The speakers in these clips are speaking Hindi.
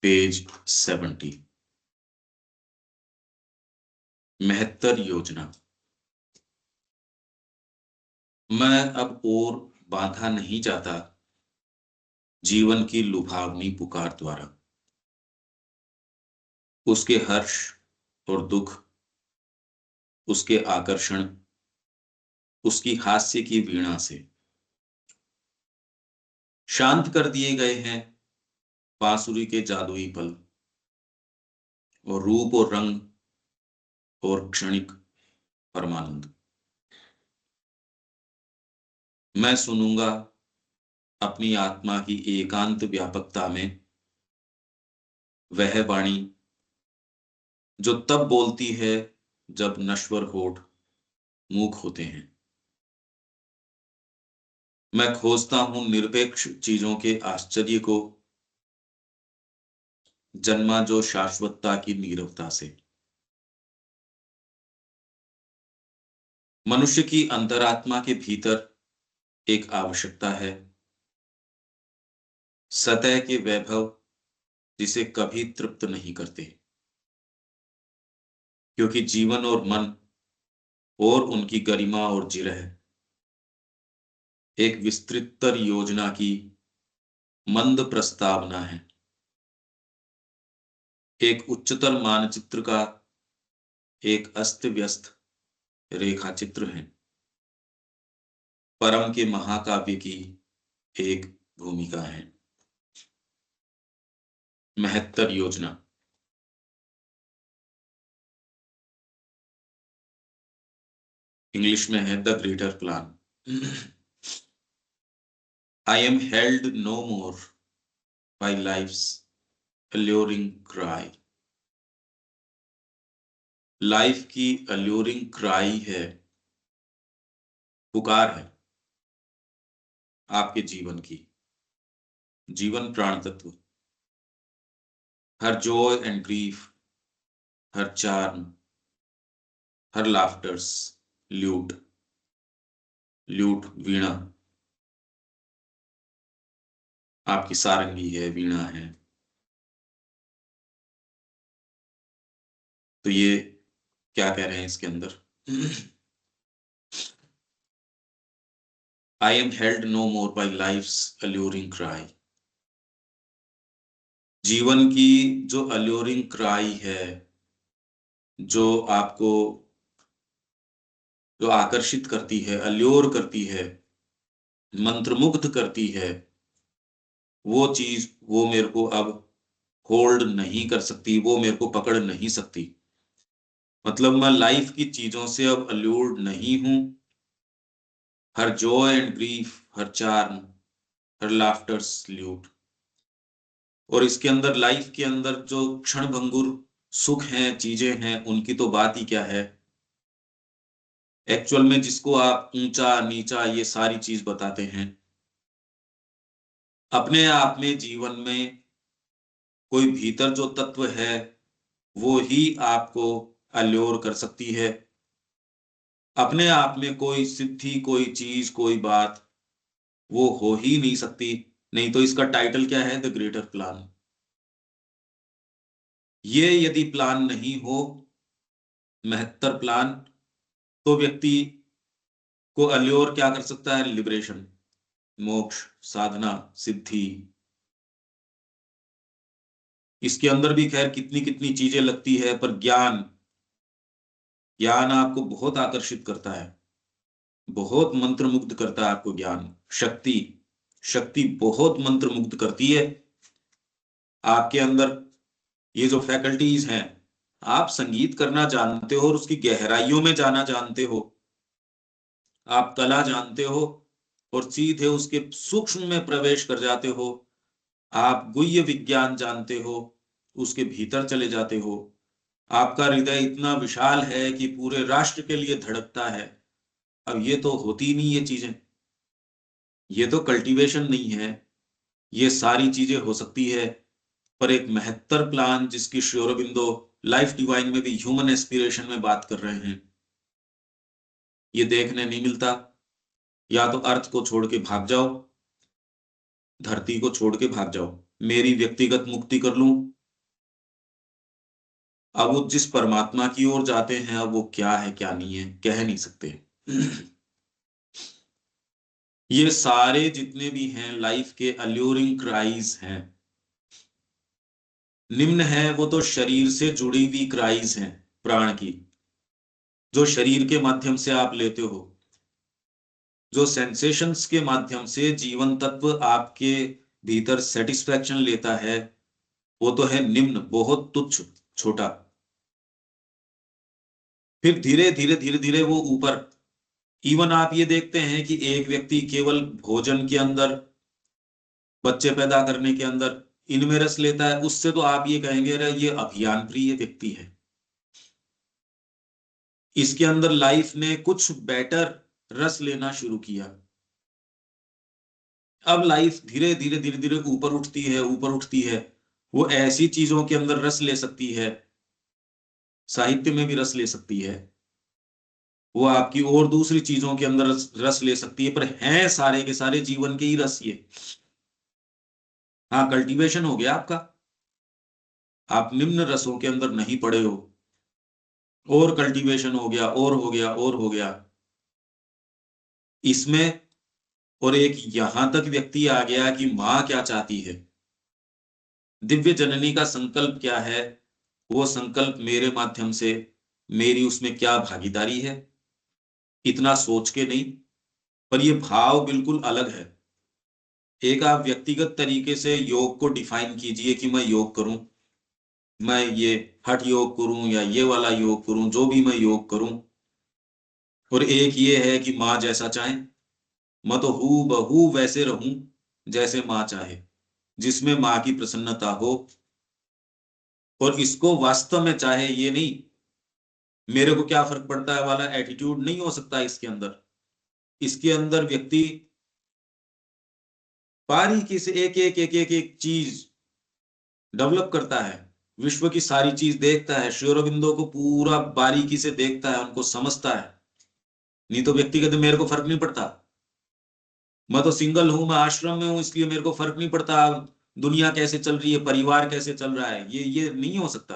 पेज 70। महत्तर योजना। मैं अब और बांधा नहीं जाता जीवन की लुभावनी पुकार द्वारा। उसके हर्ष और दुख, उसके आकर्षण, उसकी हास्य की वीणा से शांत कर दिए गए हैं बांसुरी के जादुई पल, और रूप और रंग और क्षणिक परमानंद। मैं सुनूंगा अपनी आत्मा की एकांत व्यापकता में वह वाणी जो तब बोलती है जब नश्वर होठ मूक होते हैं। मैं खोजता हूं निरपेक्ष चीजों के आश्चर्य को, जन्मा जो शाश्वतता की नीरवता से। मनुष्य की अंतरात्मा के भीतर एक आवश्यकता है, सतह के वैभव जिसे कभी तृप्त नहीं करते, क्योंकि जीवन और मन और उनकी गरिमा और जिरह एक विस्तृतर योजना की मंद प्रस्तावना है, एक उच्चतर मानचित्र का एक अस्त व्यस्त रेखा चित्र है, परम के महाकाव्य की एक भूमिका है। महत्तर योजना। इंग्लिश में है the greater plan. I am held no more by life's alluring cry. Life की alluring cry है, पुकार है आपके जीवन की। जीवन प्राण तत्व, हर joy and grief, her charm, her laughters, lute वीणा आपकी सारंगी है, वीणा है। तो ये क्या कह रहे हैं इसके अंदर? I am held no more by life's alluring cry. जीवन की जो alluring cry है, जो आपको जो आकर्षित करती है, अल्योर करती है, मंत्रमुग्ध करती है, वो चीज वो मेरे को अब होल्ड नहीं कर सकती, वो मेरे को पकड़ नहीं सकती। मतलब मैं लाइफ की चीजों से अब अल्यूर्ड नहीं हूं। Her joy and grief, her charm, her laughter lute. और इसके अंदर लाइफ के अंदर जो क्षण भंगुर सुख हैं, चीजें हैं, उनकी तो बात ही क्या है। एक्चुअल में जिसको आप ऊंचा नीचा ये सारी चीज बताते हैं, अपने आप में जीवन में कोई भीतर जो तत्व है वो ही आपको अल्योर कर सकती है। अपने आप में कोई सिद्धि, कोई चीज, कोई बात वो हो ही नहीं सकती। नहीं तो इसका टाइटल क्या है? The greater plan. ये यदि प्लान नहीं हो, महत्तर प्लान, तो व्यक्ति को अल्योर क्या कर सकता है? लिबरेशन, मोक्ष, साधना, सिद्धि। इसके अंदर भी खैर कितनी कितनी चीजें लगती है, पर ज्ञान, ज्ञान आपको बहुत आकर्षित करता है, बहुत मंत्रमुग्ध करता है आपको ज्ञान। शक्ति, शक्ति बहुत मंत्रमुग्ध करती है आपके अंदर। ये जो फैकल्टीज हैं, आप संगीत करना जानते हो और उसकी गहराइयों में जाना जानते हो, आप कला जानते हो और सीधे उसके सूक्ष्म में प्रवेश कर जाते हो, आप गुह्य विज्ञान जानते हो, उसके भीतर चले जाते हो। आपका हृदय इतना विशाल है कि पूरे राष्ट्र के लिए धड़कता है। अब ये तो होती ही नहीं ये चीजें, ये तो कल्टीवेशन नहीं है। ये सारी चीजें हो सकती है, पर एक महत्तर प्लान जिसकी श्री अरबिंदो लाइफ डिवाइन में भी ह्यूमन एस्पिरेशन में बात कर रहे हैं, ये देखने नहीं मिलता। या तो अर्थ को छोड़ के भाग जाओ, धरती को छोड़ के भाग जाओ, मेरी व्यक्तिगत मुक्ति कर लूं, अब वो जिस परमात्मा की ओर जाते हैं, अब वो क्या है क्या नहीं है कह नहीं सकते। ये सारे जितने भी हैं लाइफ के अल्यूरिंग क्राइज हैं। निम्न है वो तो शरीर से जुड़ी हुई क्राइज हैं, प्राण की, जो शरीर के माध्यम से आप लेते हो, जो सेंसेशंस के माध्यम से जीवन तत्व आपके भीतर सेटिस्फैक्शन लेता है, वो तो है निम्न, बहुत तुच्छ, छोटा। फिर धीरे धीरे धीरे धीरे वो ऊपर। इवन आप ये देखते हैं कि एक व्यक्ति केवल भोजन के अंदर, बच्चे पैदा करने के अंदर इनमें रस लेता है, उससे तो आप ये कहेंगे अरे ये अभियान प्रिय व्यक्ति है। इसके अंदर लाइफ ने कुछ बेटर रस लेना शुरू किया। अब लाइफ धीरे धीरे धीरे धीरे ऊपर उठती है, ऊपर उठती है। वो ऐसी चीजों के अंदर रस ले सकती है, साहित्य में भी रस ले सकती है, वो आपकी और दूसरी चीजों के अंदर रस ले सकती है, पर हैं सारे के सारे जीवन के ही रस ये। हाँ, कल्टीवेशन हो गया आपका, आप निम्न रसों के अंदर नहीं पड़े हो, और कल्टीवेशन हो गया, और हो गया, और हो गया इसमें। और एक यहां तक व्यक्ति आ गया कि माँ क्या चाहती है, दिव्य जननी का संकल्प क्या है, वो संकल्प मेरे माध्यम से, मेरी उसमें क्या भागीदारी है, इतना सोच के नहीं। पर ये भाव बिल्कुल अलग है। एक आप व्यक्तिगत तरीके से योग को डिफाइन कीजिए कि मैं योग करूं, मैं ये हठ योग करूं या ये वाला योग करूं, जो भी मैं योग करूं। और एक ये है कि माँ जैसा चाहे, मैं तो हूँ बहू वैसे रहूं जैसे माँ चाहे, जिसमें माँ की प्रसन्नता हो। और इसको वास्तव में चाहे, ये नहीं मेरे को क्या फर्क पड़ता है वाला एटीट्यूड नहीं हो सकता इसके अंदर। इसके अंदर व्यक्ति बारीकी से एक एक एक एक एक चीज डेवलप करता है, विश्व की सारी चीज देखता है, श्री अरबिंदो को पूरा बारीकी से देखता है, उनको समझता है। नहीं तो व्यक्ति कहते मेरे को फर्क नहीं पड़ता, मैं तो सिंगल हूं, मैं आश्रम में हूं, इसलिए मेरे को फर्क नहीं पड़ता दुनिया कैसे चल रही है, परिवार कैसे चल रहा है। ये नहीं हो सकता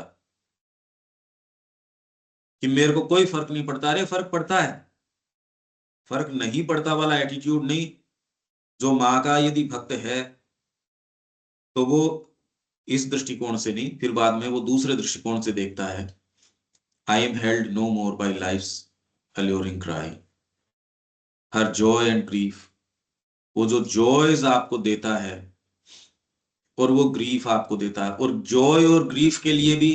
कि मेरे को कोई फर्क नहीं पड़ता। अरे फर्क पड़ता है, फर्क नहीं पड़ता वाला एटीट्यूड नहीं। जो माँ का यदि भक्त है तो वो इस दृष्टिकोण से नहीं, फिर बाद में वो दूसरे दृष्टिकोण से देखता है। I am held no more by life's alluring cry. हर जॉय एंड ग्रीफ, वो जो जॉयज आपको देता है और वो ग्रीफ आपको देता है, और जॉय और ग्रीफ के लिए भी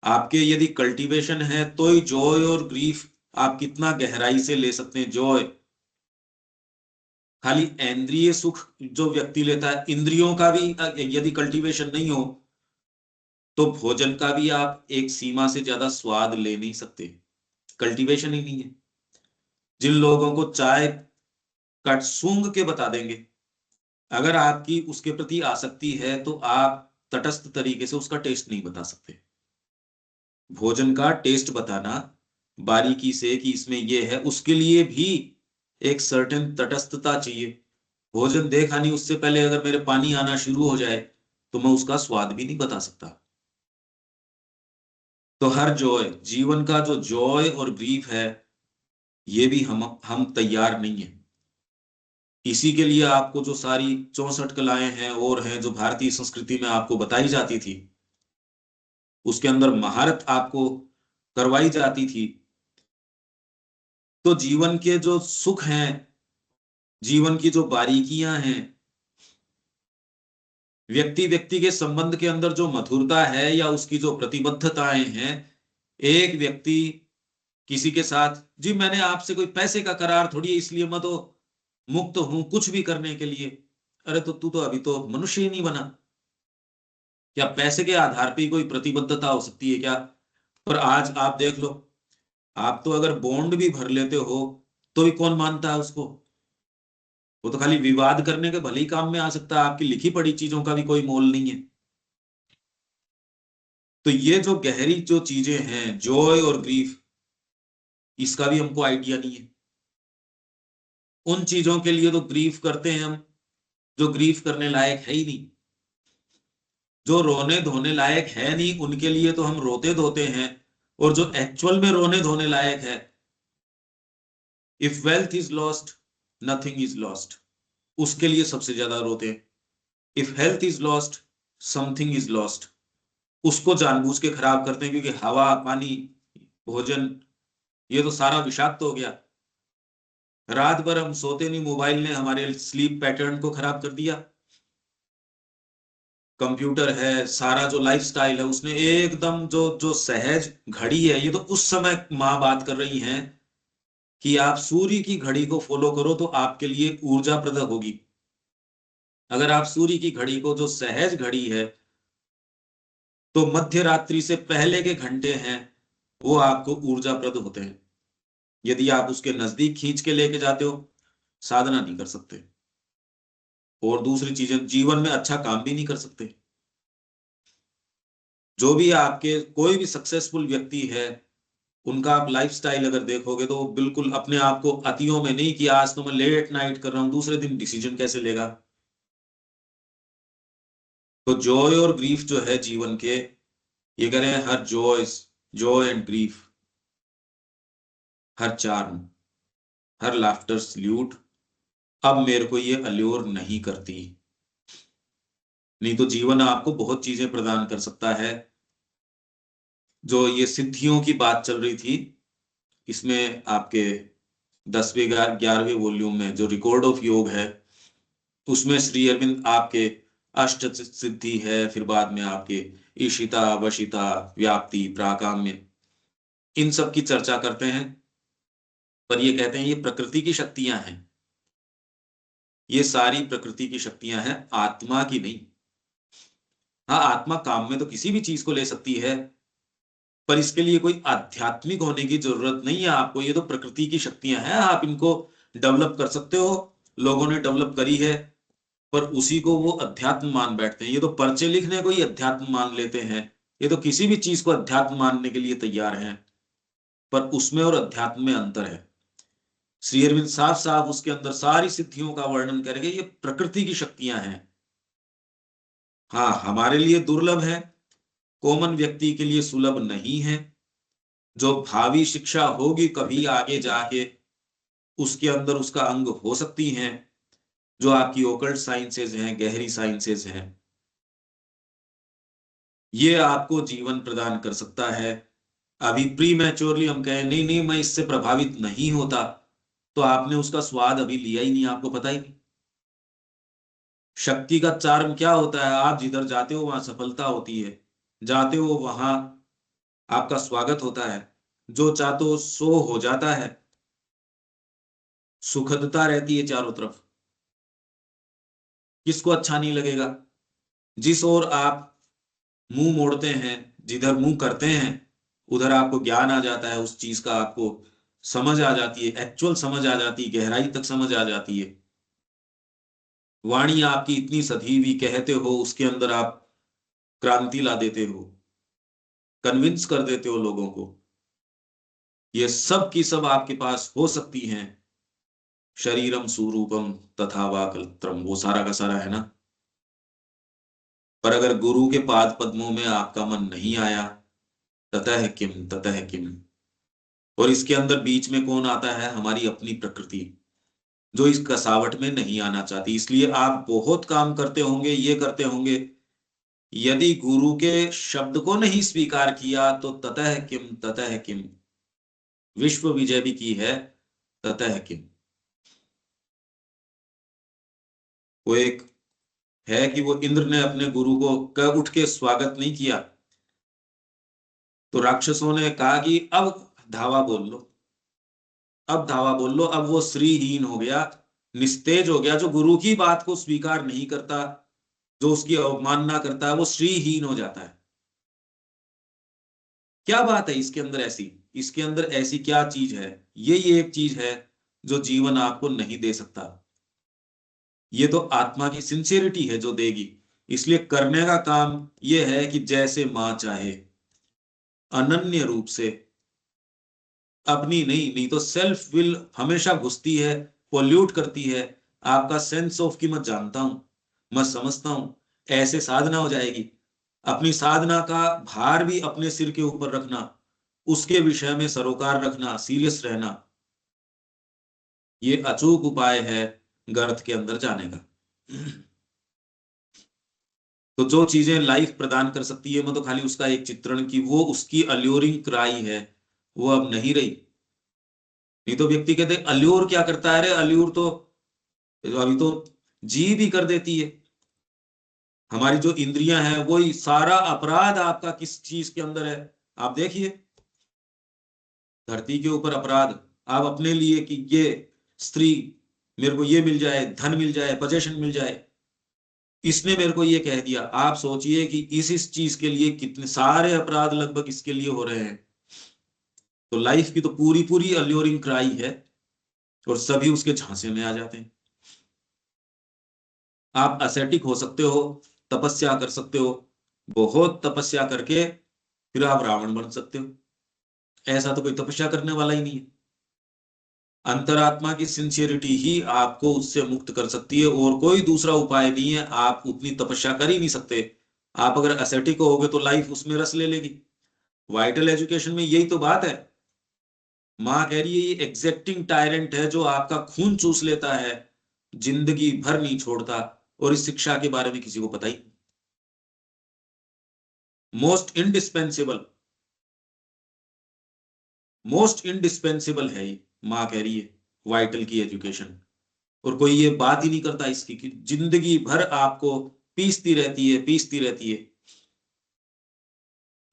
आपके यदि कल्टीवेशन है तो ही जॉय और ग्रीफ आप कितना गहराई से ले सकते हैं। जॉय खाली इंद्रिय सुख जो व्यक्ति लेता है, इंद्रियों का भी यदि कल्टीवेशन नहीं हो तो भोजन का भी आप एक सीमा से ज्यादा स्वाद ले नहीं सकते, कल्टीवेशन ही नहीं है। जिन लोगों को चाय कट सूंघ के बता देंगे, अगर आपकी उसके प्रति आसक्ति है तो आप तटस्थ तरीके से उसका टेस्ट नहीं बता सकते। भोजन का टेस्ट बताना बारीकी से कि इसमें ये है, उसके लिए भी एक सर्टेन तटस्थता चाहिए। भोजन देखा नहीं उससे पहले अगर मेरे पानी आना शुरू हो जाए तो मैं उसका स्वाद भी नहीं बता सकता। तो हर जॉय, जीवन का जो जॉय और ग्रीफ है, ये भी हम तैयार नहीं है। इसी के लिए आपको जो सारी 64 कलाएं हैं और हैं जो भारतीय संस्कृति में आपको बताई जाती थी, उसके अंदर महारत आपको करवाई जाती थी। तो जीवन के जो सुख हैं, जीवन की जो बारीकियां हैं, व्यक्ति व्यक्ति के संबंध के अंदर जो मधुरता है या उसकी जो प्रतिबद्धताएं हैं, एक व्यक्ति किसी के साथ, जी मैंने आपसे कोई पैसे का करार थोड़ी है इसलिए मैं तो मुक्त हूं कुछ भी करने के लिए। अरे तो तू तो अभी तो मनुष्य ही नहीं बना। क्या पैसे के आधार पे ही कोई प्रतिबद्धता हो सकती है क्या? पर आज आप देख लो, आप तो अगर बॉन्ड भी भर लेते हो तो भी कौन मानता है उसको? वो तो खाली विवाद करने के भले ही काम में आ सकता है, आपकी लिखी पढ़ी चीजों का भी कोई मोल नहीं है। तो ये जो गहरी जो चीजें हैं, जॉय और ग्रीफ, इसका भी हमको आइडिया नहीं है। उन चीजों के लिए तो ग्रीफ करते हैं हम जो ग्रीफ करने लायक है ही नहीं। जो रोने धोने लायक है नहीं उनके लिए तो हम रोते धोते हैं, और जो एक्चुअल में रोने धोने लायक है, if wealth is lost nothing is lost, उसके लिए सबसे ज्यादा रोते हैं। If health is lost something is lost, उसको जानबूझ के खराब करते हैं, क्योंकि हवा पानी भोजन ये तो सारा विषाक्त हो गया। रात भर हम सोते नहीं, मोबाइल ने हमारे स्लीप पैटर्न को खराब कर दिया। कंप्यूटर है, सारा जो लाइफस्टाइल है उसने एकदम जो जो सहज घड़ी है, ये तो उस समय माँ बात कर रही हैं कि आप सूर्य की घड़ी को फॉलो करो तो आपके लिए ऊर्जाप्रद होगी। अगर आप सूर्य की घड़ी को, जो सहज घड़ी है, तो मध्य रात्रि से पहले के घंटे हैं वो आपको ऊर्जाप्रद होते हैं। यदि आप उसके नजदीक खींच के लेके जाते हो, साधना नहीं कर सकते, और दूसरी चीजें जीवन में अच्छा काम भी नहीं कर सकते। जो भी आपके कोई भी सक्सेसफुल व्यक्ति है, उनका आप लाइफस्टाइल अगर देखोगे तो बिल्कुल अपने आप को अतियों में नहीं कि आज तो मैं लेट नाइट कर रहा हूं, दूसरे दिन डिसीजन कैसे लेगा। तो जॉय और ग्रीफ जो है जीवन के, ये कह रहे हैं her joy and grief, her charm, her laughter salute अब मेरे को ये अल्योर नहीं करती। नहीं तो जीवन आपको बहुत चीजें प्रदान कर सकता है। जो ये सिद्धियों की बात चल रही थी, इसमें आपके 10वें 11वें वॉल्यूम में जो रिकॉर्ड ऑफ योग है, उसमें श्री अरविंद आपके अष्ट सिद्धि है, फिर बाद में आपके ईशिता वशिता व्याप्ति प्राकाम्य, इन सब की चर्चा करते हैं। पर ये कहते हैं ये प्रकृति की शक्तियां हैं, ये सारी प्रकृति की शक्तियां हैं, आत्मा की नहीं। हाँ, आत्मा काम में तो किसी भी चीज को ले सकती है, पर इसके लिए कोई आध्यात्मिक होने की जरूरत नहीं है आपको। ये तो प्रकृति की शक्तियां हैं, आप इनको डेवलप कर सकते हो, लोगों ने डेवलप करी है, पर उसी को वो अध्यात्म मान बैठते हैं। ये तो पर्चे लिखने को ही अध्यात्म मान लेते हैं, ये तो किसी भी चीज को अध्यात्म मानने के लिए तैयार हैं, पर उसमें और अध्यात्म में अंतर है। श्री अरविंद साफ साफ उसके अंदर सारी सिद्धियों का वर्णन करेंगे, ये प्रकृति की शक्तियां हैं। हाँ, हमारे लिए दुर्लभ है, कॉमन व्यक्ति के लिए सुलभ नहीं है। जो भावी शिक्षा होगी कभी आगे जाके, उसके अंदर उसका अंग हो सकती हैं, जो आपकी ओकल्ट साइंसेज हैं, गहरी साइंसेज हैं, ये आपको जीवन प्रदान कर सकता है। अभी प्री मैच्योरली हम कहें नहीं नहीं मैं इससे प्रभावित नहीं होता, तो आपने उसका स्वाद अभी लिया ही नहीं, आपको पता ही नहीं। शक्ति का चार्म क्या होता है, आप जिधर जाते हो वहां सफलता होती है, जाते हो वहां आपका स्वागत होता है, जो चाहते हो सो हो जाता है, सुखदता रहती है चारों तरफ। किसको अच्छा नहीं लगेगा? जिस ओर आप मुंह मोड़ते हैं, जिधर मुंह करते हैं, उधर आपको ज्ञान आ जाता है, उस चीज का आपको समझ आ जाती है, एक्चुअल समझ आ जाती है, गहराई तक समझ आ जाती है। वाणी आपकी इतनी सधी हुई, कहते हो उसके अंदर आप क्रांति ला देते हो, कन्विंस कर देते हो लोगों को। ये सब की सब आपके पास हो सकती हैं। शरीरम सुरूपम तथा वाकलत्रम, वो सारा का सारा है ना। पर अगर गुरु के पाद पद्मों में आपका मन नहीं आया, ततः किम ततः किम। और इसके अंदर बीच में कौन आता है? हमारी अपनी प्रकृति, जो इस कसावट में नहीं आना चाहती। इसलिए आप बहुत काम करते होंगे, ये करते होंगे, यदि गुरु के शब्द को नहीं स्वीकार किया तो ततः किम, विश्व विजय भी की है, ततः किम। वो एक है कि वो इंद्र ने अपने गुरु को उठ के स्वागत नहीं किया, तो राक्षसों ने कहा कि अब धावा बोल लो, अब धावा बोल लो। अब वो श्रीहीन हो गया, निस्तेज हो गया। जो गुरु की बात को स्वीकार नहीं करता, जो उसकी अवमानना करता है, वो श्रीहीन हो जाता है। क्या बात है इसके अंदर ऐसी? इसके अंदर ऐसी क्या चीज है? ये एक चीज है जो जीवन आपको नहीं दे सकता। ये तो आत्मा की सिंसियरिटी है जो देगी। इसलिए करने का काम ये है कि जैसे मां चाहे, अनन्य रूप से, अपनी नहीं तो सेल्फ विल हमेशा घुसती है, पोल्यूट करती है। आपका सेंस ऑफ कि मैं जानता हूं, मैं समझता हूं, ऐसे साधना हो जाएगी। अपनी साधना का भार भी अपने सिर के ऊपर रखना, उसके विषय में सरोकार रखना, सीरियस रहना, ये अचूक उपाय है गर्त के अंदर जाने का। तो जो चीजें लाइफ प्रदान कर सकती है, मैं तो खाली उसका एक चित्रण की वो उसकी अल्योरिंग क्राई है, वो अब नहीं रही। नहीं तो व्यक्ति कहते अल्यूर क्या करता है, अरे अल्यूर तो अभी तो जी भी कर देती है। हमारी जो इंद्रियां हैं वही सारा अपराध आपका किस चीज के अंदर है, आप देखिए। धरती के ऊपर अपराध आप अपने लिए कि ये स्त्री, मेरे को ये मिल जाए, धन मिल जाए, पोजेशन मिल जाए, इसने मेरे को ये कह दिया। आप सोचिए कि इस चीज के लिए कितने सारे अपराध लगभग इसके लिए हो रहे हैं। तो लाइफ की तो पूरी पूरी अल्योरिंग क्राई है, और सभी उसके झांसे में आ जाते हैं। आप असेटिक हो सकते हो, तपस्या कर सकते हो, बहुत तपस्या करके फिर आप रावण बन सकते हो। ऐसा तो कोई तपस्या करने वाला ही नहीं है। अंतरात्मा की सिंसियरिटी ही आपको उससे मुक्त कर सकती है, और कोई दूसरा उपाय नहीं है। आप उतनी तपस्या कर ही नहीं सकते। आप अगर असेटिक होगे तो लाइफ उसमें रस ले लेगी। वाइटल एजुकेशन में यही तो बात है। माँ कह रही है ये एग्जैक्टिंग टायरेंट है जो आपका खून चूस लेता है, जिंदगी भर नहीं छोड़ता, और इस शिक्षा के बारे में किसी को पता ही। मोस्ट इंडिस्पेंसिबल, मोस्ट इंडिस्पेंसिबल है ये, माँ कह रही है, वाइटल की एजुकेशन। और कोई ये बात ही नहीं करता इसकी कि जिंदगी भर आपको पीसती रहती है, पीसती रहती है।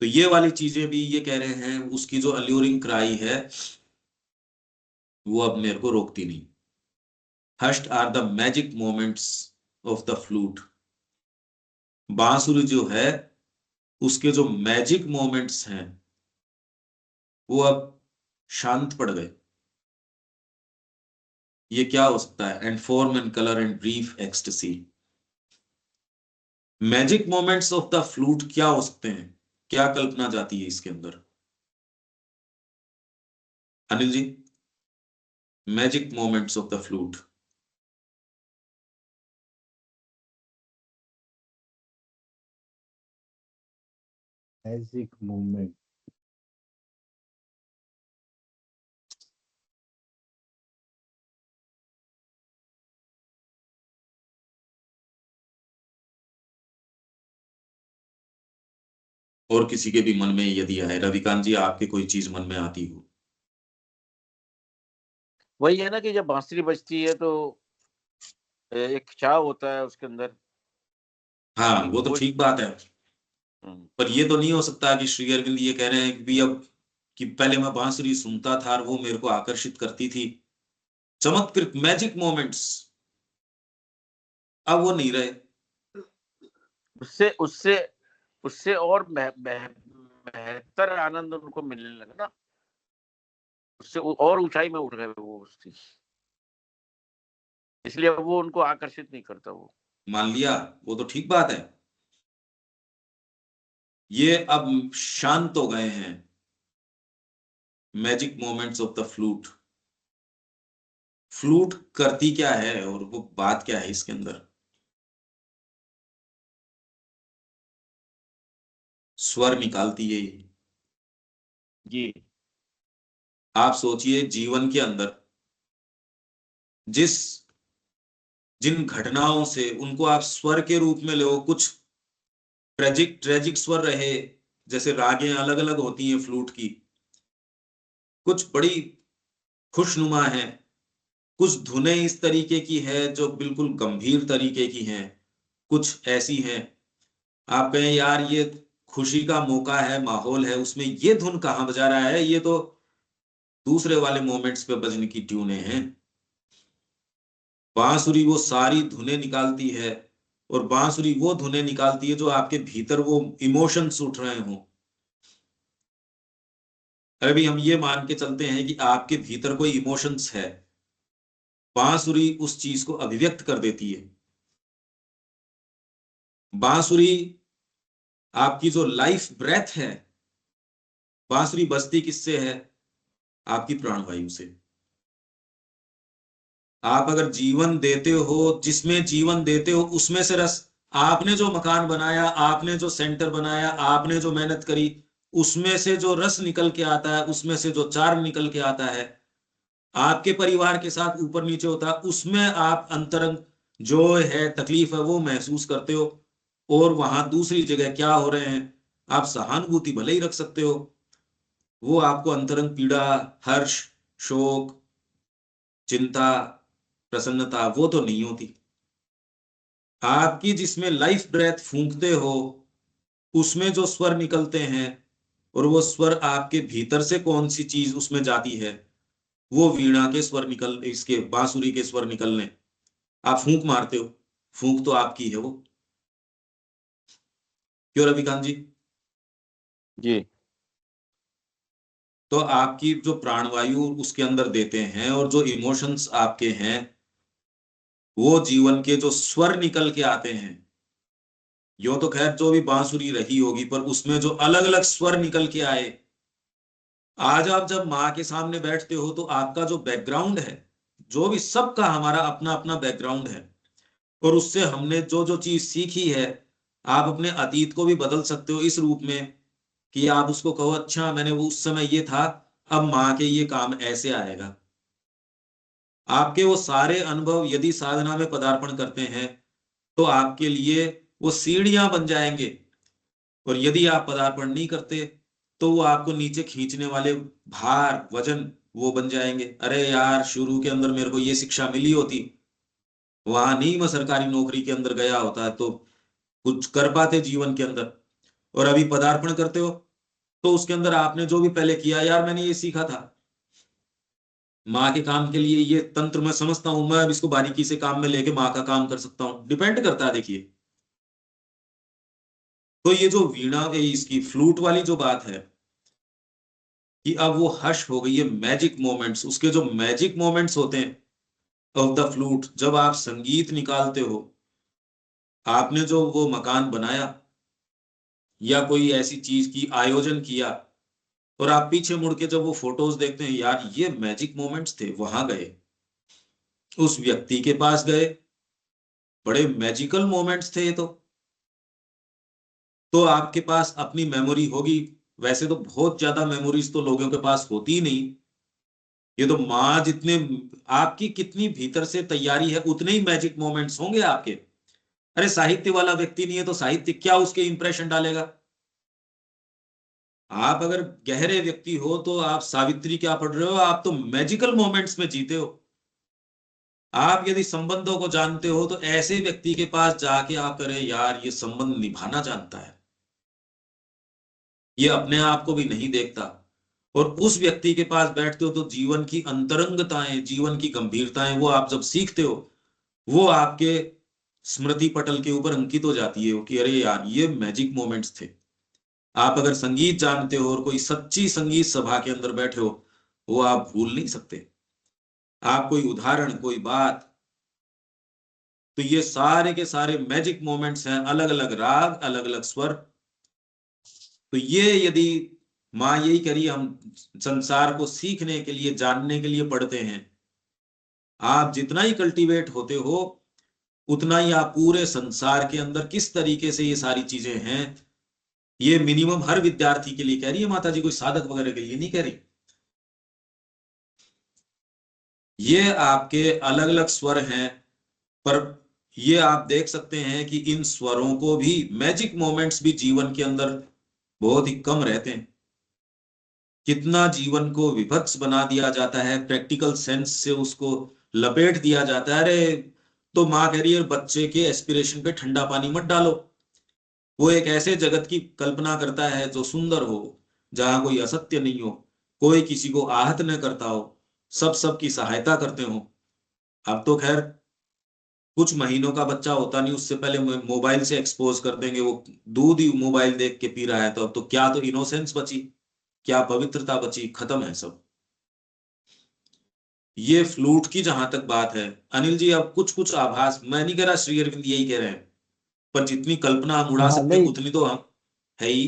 तो ये वाली चीजें भी ये कह रहे हैं, उसकी जो अल्यूरिंग क्राई है वो अब मेरे को रोकती नहीं। Hushed are the magic moments of the flute. बांसुरी जो है उसके जो मैजिक मोमेंट्स हैं वो अब शांत पड़ गए। ये क्या हो सकता है? And form and colour and brief ecstasy. Magic moments of the flute क्या हो सकते हैं? क्या कल्पना जाती है इसके अंदर, Anil ji? Magic moments of the flute. Magic movement. और किसी के भी मन में यदि आए, रविकांत जी आपके कोई चीज मन में आती हो? वही है ना कि जब बांसुरी बजती है तो एक खिंचाव होता है उसके अंदर। हाँ वो तो ठीक बात है, पर ये तो नहीं हो सकता कि श्री अरविंद ये कह रहे हैं कि भी अब कि पहले मैं बांसुरी सुनता था और वो मेरे को आकर्षित करती थी, चमत्कृत मैजिक मोमेंट्स, अब वो नहीं रहे। उससे उससे उससे और बेहतर आनंद उनको मिलने लगा ना, उससे और ऊंचाई में उठ गए वो उसकी, इसलिए वो उनको आकर्षित नहीं करता वो। मान लिया, वो तो ठीक बात है। ये अब शांत हो गए हैं, magic moments of the flute. Flute करती क्या है और वो बात क्या है इसके अंदर? स्वर निकालती है ये। जी। आप सोचिए जीवन के अंदर जिस जिन घटनाओं से उनको आप स्वर के रूप में लो, कुछ ट्रेजिक ट्रेजिक स्वर रहे, जैसे रागें अलग अलग होती हैं फ्लूट की, कुछ बड़ी खुशनुमा है, कुछ धुनें इस तरीके की है जो बिल्कुल गंभीर तरीके की हैं, कुछ ऐसी हैं आप कहें यार ये खुशी का मौका है, माहौल है, उसमें ये धुन कहाँ बजा रहा है, ये तो दूसरे वाले मोमेंट्स पे बजने की ट्यूनें हैं। बांसुरी वो सारी धुनें निकालती है, और बांसुरी वो धुनें निकालती है जो आपके भीतर वो इमोशंस उठ रहे हों। अरे भाई हम ये मान के चलते हैं कि आपके भीतर कोई इमोशंस है, बांसुरी उस चीज को अभिव्यक्त कर देती है। बांसुरी आपकी जो लाइफ ब्रेथ है, बांसुरी बजती किससे है? आपकी प्राणवायु से। आप अगर जीवन देते हो, जिसमें जीवन देते हो उसमें से रस आपने जो मकान बनाया, आपने जो सेंटर बनाया, आपने जो मेहनत करी, उसमें से जो रस निकल के आता है, उसमें से जो चार्म निकल के आता है, आपके परिवार के साथ ऊपर नीचे होता है, उसमें आप अंतरंग जो है तकलीफ है वो महसूस करते हो। और वहां दूसरी जगह क्या हो रहे हैं, आप सहानुभूति भले ही रख सकते हो, वो आपको अंतरंग पीड़ा, हर्ष, शोक, चिंता, प्रसन्नता वो तो नहीं होती। आपकी जिसमें लाइफ ब्रेथ फूंकते हो, उसमें जो स्वर निकलते हैं, और वो स्वर आपके भीतर से कौन सी चीज उसमें जाती है, वो वीणा के स्वर निकल, इसके बांसुरी के स्वर निकलने। आप फूंक मारते हो, फूंक तो आपकी है वो। क्यों रविकांत जी? जी तो आपकी जो प्राणवायु उसके अंदर देते हैं, और जो इमोशंस आपके हैं, वो जीवन के जो स्वर निकल के आते हैं, यो तो खैर जो भी बांसुरी रही होगी, पर उसमें जो अलग अलग स्वर निकल के आए। आज आप जब माँ के सामने बैठते हो तो आपका जो बैकग्राउंड है, जो भी सबका हमारा अपना अपना बैकग्राउंड है, और उससे हमने जो जो चीज सीखी है, आप अपने अतीत को भी बदल सकते हो इस रूप में कि आप उसको कहो, अच्छा मैंने वो उस समय ये था, अब माँ के ये काम ऐसे आएगा। आपके वो सारे अनुभव यदि साधना में पदार्पण करते हैं, तो आपके लिए वो सीढ़ियां बन जाएंगे। और यदि आप पदार्पण नहीं करते, तो वो आपको नीचे खींचने वाले भार, वजन वो बन जाएंगे। अरे यार, शुरू के अंदर मेरे को ये शिक्षा मिली होती, वहां नहीं मैं सरकारी नौकरी के अंदर गया होता, तो कुछ कर पाते जीवन के अंदर। और अभी पदार्पण करते हो, तो उसके अंदर आपने जो भी पहले किया, यार मैंने ये सीखा था माँ के काम के लिए, ये तंत्र मैं समझता हूं, मैं अब इसको बारीकी से काम में लेके माँ का काम कर सकता हूँ। डिपेंड करता है, देखिए। तो ये जो वीणा, इसकी फ्लूट वाली जो बात है कि अब वो हश हो गई है, मैजिक मोमेंट्स, उसके जो मैजिक मोमेंट्स होते हैं ऑफ द फ्लूट, जब आप संगीत निकालते हो, आपने जो वो मकान बनाया या कोई ऐसी चीज की आयोजन किया, और आप पीछे मुड़ के जब वो फोटोज देखते हैं, यार ये मैजिक मोमेंट्स थे, वहां गए, उस व्यक्ति के पास गए, बड़े मैजिकल मोमेंट्स थे ये तो आपके पास अपनी मेमोरी होगी। वैसे तो बहुत ज्यादा मेमोरीज तो लोगों के पास होती ही नहीं। ये तो माँ जितने, आपकी कितनी भीतर से तैयारी है, उतने ही मैजिक मोमेंट्स होंगे आपके। अरे साहित्य वाला व्यक्ति नहीं है तो साहित्य क्या उसके इंप्रेशन डालेगा। आप अगर गहरे व्यक्ति हो तो आप सावित्री क्या पढ़ रहे हो, आप तो मैजिकल मोमेंट्स में जीते हो। आप यदि संबंधों को जानते हो तो ऐसे व्यक्ति के पास जाके आप करें, यार ये संबंध निभाना जानता है, ये अपने आप को भी नहीं देखता, और उस व्यक्ति के पास बैठते हो तो जीवन की अंतरंगताएं, जीवन की गंभीरताएं वो आप जब सीखते हो, वो आपके स्मृति पटल के ऊपर अंकित हो जाती है कि अरे यार ये मैजिक मोमेंट्स थे। आप अगर संगीत जानते हो और कोई सच्ची संगीत सभा के अंदर बैठे हो, वो आप भूल नहीं सकते। आप कोई उदाहरण, कोई बात, तो ये सारे के सारे मैजिक मोमेंट्स हैं, अलग अलग राग, अलग अलग स्वर। तो ये यदि माँ यही करी, हम संसार को सीखने के लिए, जानने के लिए पढ़ते हैं। आप जितना ही कल्टीवेट होते हो, उतना ही आप पूरे संसार के अंदर किस तरीके से ये सारी चीजें हैं, ये मिनिमम हर विद्यार्थी के लिए कह रही है माता जी, कोई साधक वगैरह के लिए नहीं कह रही। ये आपके अलग अलग स्वर हैं, पर ये आप देख सकते हैं कि इन स्वरों को भी, मैजिक मोमेंट्स भी जीवन के अंदर बहुत ही कम रहते हैं। कितना जीवन को विभत्स बना दिया जाता है, प्रैक्टिकल सेंस से उसको लपेट दिया जाता है। अरे तो माँ कह रही है बच्चे के एस्पिरेशन पे ठंडा पानी मत डालो। वो एक ऐसे जगत की कल्पना करता है जो सुंदर हो, जहां कोई असत्य नहीं हो, कोई किसी को आहत न करता हो, सब सबकी सहायता करते हो। अब तो खैर कुछ महीनों का बच्चा होता नहीं, उससे पहले मोबाइल से एक्सपोज कर देंगे, वो दूध ही मोबाइल देख के पी रहा है, तो अब तो क्या, तो इनोसेंस बची, क्या पवित्रता बची, खत्म है सब। ये फ्लूट की जहां तक बात है अनिल जी, अब कुछ कुछ आभास, मैं नहीं कह रहा श्री अरविंद यही कह रहे हैं, पर जितनी कल्पना हम उड़ा हाँ सकते हैं नहीं, उतनी तो हम है ही।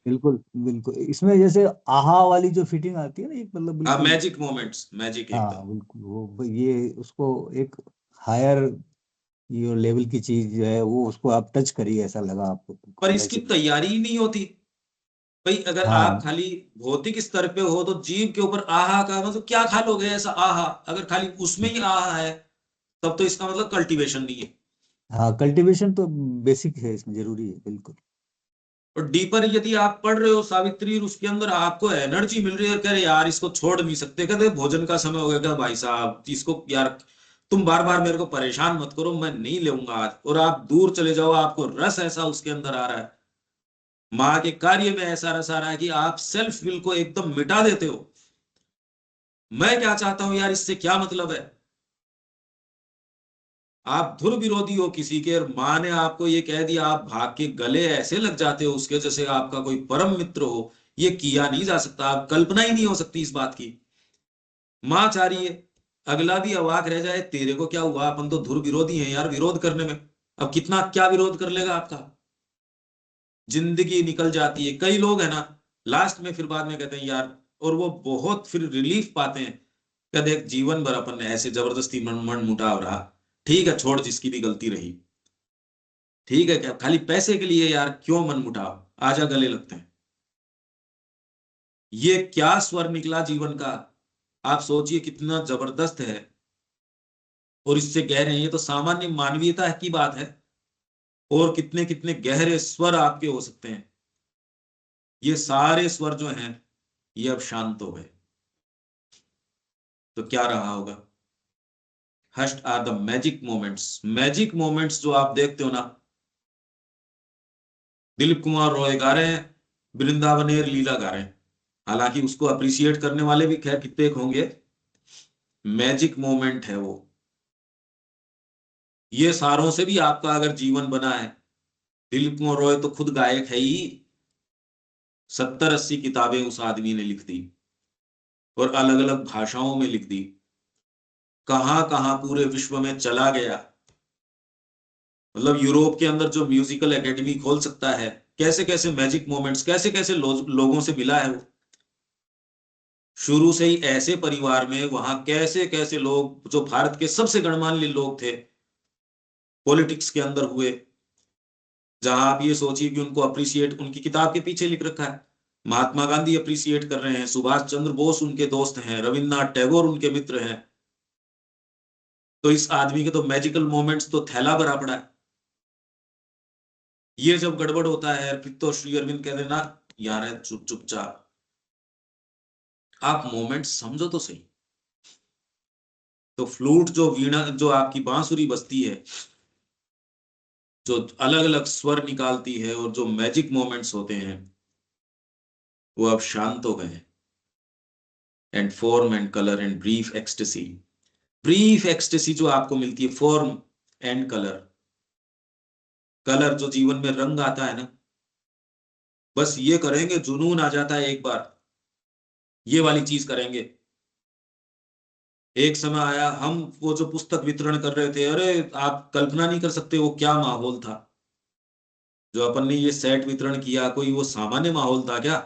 बिल्कुल बिल्कुल, इसमें जैसे आहा वाली जो फिटिंग आती है ना, एक मतलब हाँ, बिल्कुल। मैजिक मोमेंट्स, मैजिक हाँ एकदम। बिल्कुल, वो ये उसको एक हायर ये लेवल की चीज जो है वो उसको आप टच करिए, ऐसा लगा आपको पर अंदर इसकी से। तैयारी ही नहीं होती भाई। अगर आप हाँ खाली भौतिक स्तर पे हो तो जीव के ऊपर आहा का मतलब क्या खा लोगे ऐसा आहा, अगर खाली उसमें ही आहा है तब तो इसका मतलब कल्टीवेशन नहीं है। हाँ, कल्टीवेशन तो बेसिक है, इसमें जरूरी है बिल्कुल। और डीपर यदि आप पढ़ रहे हो सावित्री और उसके अंदर आपको एनर्जी मिल रही है, कह रहे यार इसको छोड़ नहीं सकते, कहते भोजन का समय हो गया, क्या भाई साहब इसको यार तुम बार बार मेरे को परेशान मत करो, मैं नहीं लेऊंगा आज, और आप दूर चले जाओ, आपको रस ऐसा उसके अंदर आ रहा है, माँ के कार्य में ऐसा रस आ रहा है कि आप सेल्फ विल को एकदम मिटा देते हो। मैं क्या चाहता हूं यार, इससे क्या मतलब है। आप धुर विरोधी हो किसी के, और माँ ने आपको ये कह दिया, आप भाग के गले ऐसे लग जाते हो उसके जैसे आपका कोई परम मित्र हो। ये किया नहीं जा सकता, आप कल्पना ही नहीं हो सकती इस बात की। माँ चाह रही है, अगला भी अवाक रह जाए, तेरे को क्या हुआ, अपन तो धुर विरोधी हैं यार विरोध करने में। अब कितना क्या विरोध कर लेगा आपका। जिंदगी निकल जाती है, कई लोग है ना लास्ट में फिर बाद में कहते हैं यार, और वो बहुत फिर रिलीफ पाते हैं, कहते हैं जीवन भर अपन ने ऐसे जबरदस्ती मन मुटाव रहा, ठीक है छोड़ जिसकी भी गलती रही, ठीक है क्या खाली पैसे के लिए यार क्यों मन मुटाव, आजा गले लगते हैं। ये क्या स्वर निकला जीवन का, आप सोचिए कितना जबरदस्त है। और इससे कह रहे हैं ये तो सामान्य मानवीयता की बात है, और कितने कितने गहरे स्वर आपके हो सकते हैं। ये सारे स्वर जो हैं ये अब शांत हो गए, तो क्या रहा होगा। Hushed are the magic moments, magic moments जो आप देखते हो ना, दिलीप कुमार रॉय गा रहे हैं, वृंदावनेर लीला गा रहे हैं, हालांकि उसको अप्रिशिएट करने वाले भी खैर कितने होंगे, मैजिक मोमेंट है वो। ये सारों से भी आपका अगर जीवन बना है, दिलीप कुमार रॉय तो खुद गायक है ही, 70-80 किताबें उस आदमी ने लिख दी, और अलग अलग भाषाओं में लिख दी, कहां कहां पूरे विश्व में चला गया। मतलब यूरोप के अंदर जो म्यूजिकल एकेडमी खोल सकता है, कैसे कैसे मैजिक मोमेंट्स, कैसे कैसे लोगों से मिला है वो। शुरू से ही ऐसे परिवार में वहां कैसे कैसे लोग जो भारत के सबसे गणमान्य लोग थे पॉलिटिक्स के अंदर हुए, जहां आप ये सोचिए कि उनको अप्रिशिएट उनकी किताब के पीछे लिख रखा है, महात्मा गांधी अप्रिशिएट कर रहे हैं, सुभाष चंद्र बोस उनके दोस्त हैं, रविन्द्रनाथ टैगोर उनके मित्र हैं। तो इस आदमी के तो मैजिकल मोमेंट्स तो थैला भरा पड़ा है। ये जब गड़बड़ होता है फिर तो श्री अरविंद कह देना यार है चुपचाप, आप मोमेंट समझो तो सही। तो फ्लूट जो वीणा जो आपकी बांसुरी बजती है, जो अलग अलग स्वर निकालती है, और जो मैजिक मोमेंट्स होते हैं वो अब शांत हो गए। And form and colour and brief ecstasy, brief ecstasy जो आपको मिलती है, फॉर्म एंड कलर, कलर जो जीवन में रंग आता है ना, बस ये करेंगे जुनून आ जाता है एक बार, ये वाली चीज करेंगे। एक समय आया हम वो जो पुस्तक वितरण कर रहे थे, अरे आप कल्पना नहीं कर सकते वो क्या माहौल था। जो अपन ने ये सेट वितरण किया, कोई वो सामान्य माहौल था क्या।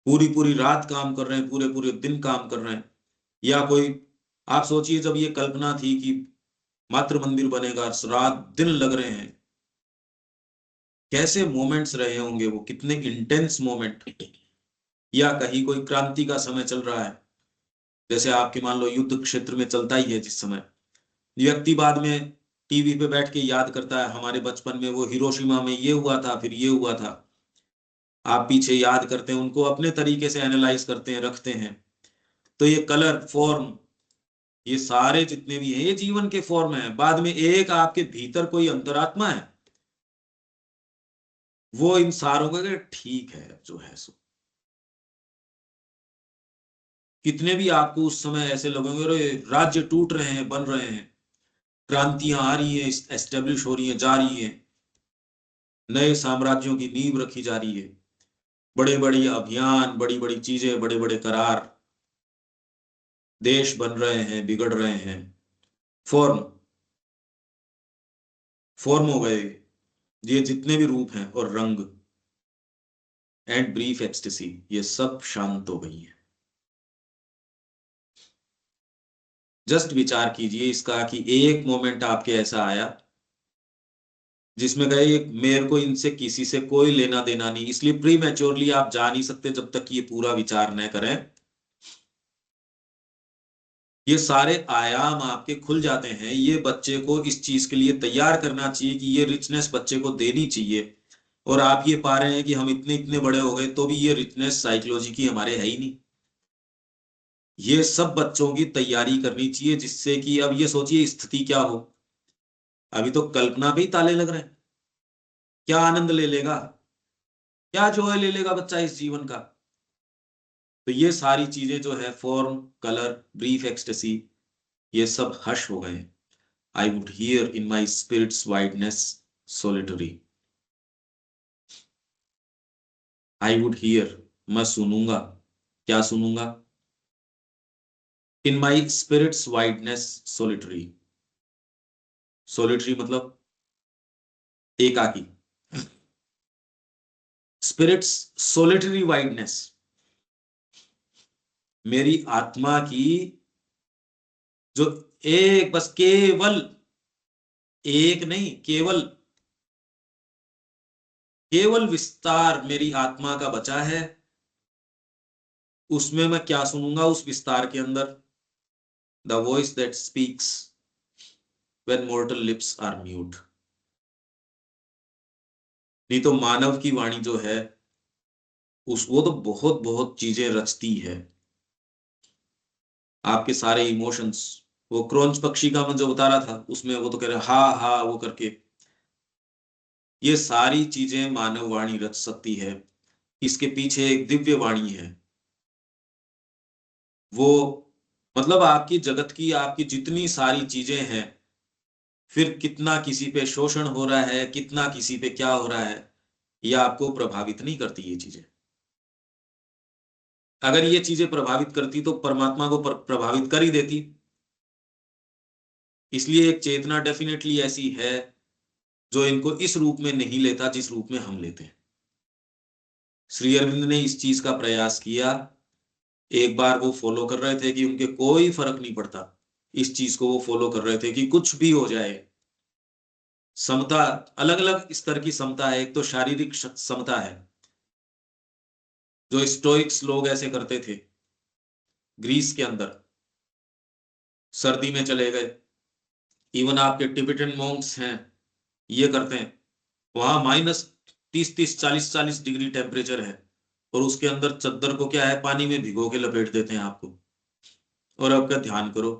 पूरी पूरी रात काम कर रहे हैं, पूरे पूरे दिन काम कर रहे हैं, या कोई आप सोचिए जब ये कल्पना थी कि मातृ मंदिर बनेगा, रात दिन लग रहे हैं, कैसे मोमेंट्स रहे होंगे वो, कितने इंटेंस मोमेंट। या कहीं कोई क्रांति का समय चल रहा है, जैसे आपके मान लो युद्ध क्षेत्र में चलता ही है जिस समय, व्यक्ति बाद में टीवी पे बैठ के याद करता है हमारे बचपन में वो हिरोशिमा में ये हुआ था, फिर ये हुआ था। आप पीछे याद करते हैं उनको, अपने तरीके से एनालाइज करते हैं, रखते हैं। तो ये कलर फॉर्म, ये सारे जितने भी हैं ये जीवन के फॉर्म हैं। बाद में एक आपके भीतर कोई अंतरात्मा है, वो इन सारों को कहे, ठीक है जो है सो। कितने भी आपको उस समय ऐसे लगेंगे अरे राज्य टूट रहे हैं, बन रहे हैं, क्रांतियां आ रही हैं, एस्टेब्लिश हो रही हैं, जा रही हैं, नए साम्राज्यों की नींव रखी जा रही है, बड़े बड़े अभियान, बड़ी बड़ी चीजें, बड़े बड़े करार, देश बन रहे हैं, बिगड़ रहे हैं। फॉर्म, फॉर्म हो गए ये जितने भी रूप हैं, और रंग एंड ब्रीफ एक्सटेसी, ये सब शांत हो गई है। जस्ट विचार कीजिए इसका कि एक मोमेंट आपके ऐसा आया जिसमें कहे मेरे को इनसे किसी से कोई लेना देना नहीं, इसलिए प्री मैच्योरली आप जा नहीं सकते जब तक ये पूरा विचार न करें। ये सारे आयाम आपके खुल जाते हैं, ये बच्चे को इस चीज के लिए तैयार करना चाहिए कि ये रिचनेस बच्चे को देनी चाहिए। और आप ये पा रहे हैं कि हम इतने इतने बड़े हो गए तो भी ये रिचनेस साइकोलॉजी की हमारे है ही नहीं। ये सब बच्चों की तैयारी करनी चाहिए, जिससे कि अब ये सोचिए स्थिति क्या हो। अभी तो कल्पना पे ही ताले लग रहे हैं, क्या आनंद ले लेगा, क्या जॉय ले लेगा बच्चा इस जीवन का। तो ये सारी चीजें जो है फॉर्म, कलर, ब्रीफ एक्सटेसी, ये सब हश हो गए। I would hear in my spirit's wideness solitary. I would hear, मैं सुनूंगा, क्या सुनूंगा? In my spirit's wideness solitary. Solitary मतलब एकाकी, स्पिरिट्स सोलिटरी वाइडनेस, मेरी आत्मा की जो एक, बस केवल एक नहीं, केवल केवल विस्तार मेरी आत्मा का बचा है। उसमें मैं क्या सुनूंगा उस विस्तार के अंदर? The voice that speaks when mortal lips are mute. नहीं तो मानव की वाणी जो है वो तो बहुत बहुत चीजें रचती है। आपके सारे इमोशंस, वो क्रोंच पक्षी का मैं जो बता रहा था उसमें वो तो कह रहे हा हा वो करके, ये सारी चीजें मानव वाणी रच सकती है। इसके पीछे एक दिव्य वाणी है। वो मतलब आपकी जगत की, आपकी जितनी सारी चीजें हैं, फिर कितना किसी पे शोषण हो रहा है, कितना किसी पे क्या हो रहा है, ये आपको प्रभावित नहीं करती ये चीजें। अगर ये चीजें प्रभावित करती तो परमात्मा को प्रभावित कर ही देती। इसलिए एक चेतना डेफिनेटली ऐसी है जो इनको इस रूप में नहीं लेता जिस रूप में हम लेते हैं। श्री अरविंद ने इस चीज का प्रयास किया। एक बार वो फॉलो कर रहे थे कि उनके कोई फर्क नहीं पड़ता, इस चीज को वो फॉलो कर रहे थे कि कुछ भी हो जाए, समता, अलग अलग स्तर की समता है। एक तो शारीरिक समता है, जो स्टोइक्स लोग ऐसे करते थे। ग्रीस के अंदर सर्दी में चले गए, इवन आपके टिबेटन मॉन्क्स हैं ये करते हैं। वहां -30-30 40-40 डिग्री टेम्परेचर है, और उसके अंदर चद्दर को क्या है, पानी में भिगो के लपेट देते हैं आपको, और आपका ध्यान करो।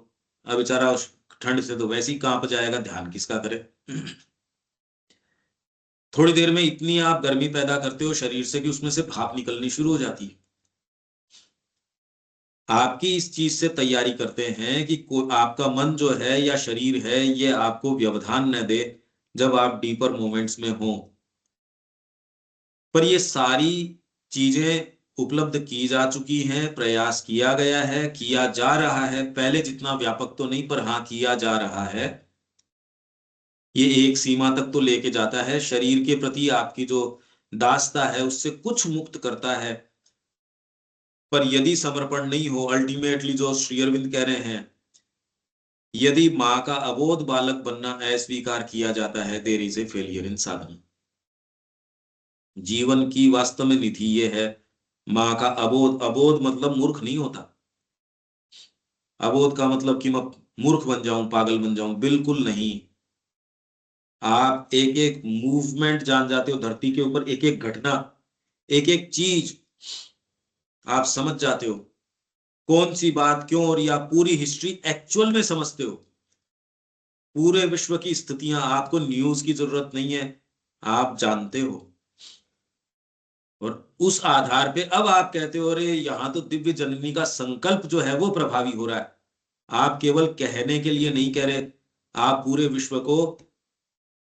अब बेचारा उस ठंड से तो वैसे ही कांप जाएगा, ध्यान किसका करे। थोड़ी देर में इतनी आप गर्मी पैदा करते हो शरीर से कि उसमें से भाप निकलनी शुरू हो जाती है। आपकी इस चीज से तैयारी करते हैं कि आपका मन जो है या शरीर है ये आपको व्यवधान न दे जब आप डीपर मोमेंट्स में हो। पर ये सारी चीजें उपलब्ध की जा चुकी हैं, प्रयास किया गया है, किया जा रहा है। पहले जितना व्यापक तो नहीं, पर हाँ किया जा रहा है। ये एक सीमा तक तो लेके जाता है, शरीर के प्रति आपकी जो दास्ता है उससे कुछ मुक्त करता है। पर यदि समर्पण नहीं हो, अल्टीमेटली जो श्री अरविंद कह रहे हैं, यदि माँ का अबोध बालक बनना अस्वीकार किया जाता है, there is a failure in sadhana. जीवन की वास्तव में निधि ये है माँ का अबोध। अबोध मतलब मूर्ख नहीं होता। अबोध का मतलब कि मैं मूर्ख बन जाऊं, पागल बन जाऊं, बिल्कुल नहीं। आप एक एक मूवमेंट जान जाते हो धरती के ऊपर, एक एक घटना, एक एक चीज आप समझ जाते हो, कौन सी बात क्यों, और या पूरी हिस्ट्री एक्चुअल में समझते हो। पूरे विश्व की स्थितियां, आपको न्यूज की जरूरत नहीं है, आप जानते हो। और उस आधार पे अब आप कहते हो अरे यहां तो दिव्य जननी का संकल्प जो है वो प्रभावी हो रहा है। आप केवल कहने के लिए नहीं कह रहे, आप पूरे विश्व को,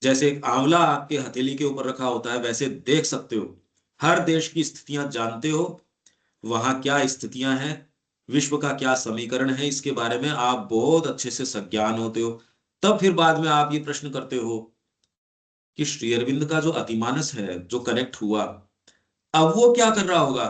जैसे एक आंवला आपके हथेली के ऊपर रखा होता है वैसे देख सकते हो। हर देश की स्थितियां जानते हो, वहां क्या स्थितियां हैं, विश्व का क्या समीकरण है, इसके बारे में आप बहुत अच्छे से सज्ञान होते हो। तब फिर बाद में आप ये प्रश्न करते हो कि श्री अरविंद का जो अतिमानस है जो कनेक्ट हुआ, अब वो क्या कर रहा होगा।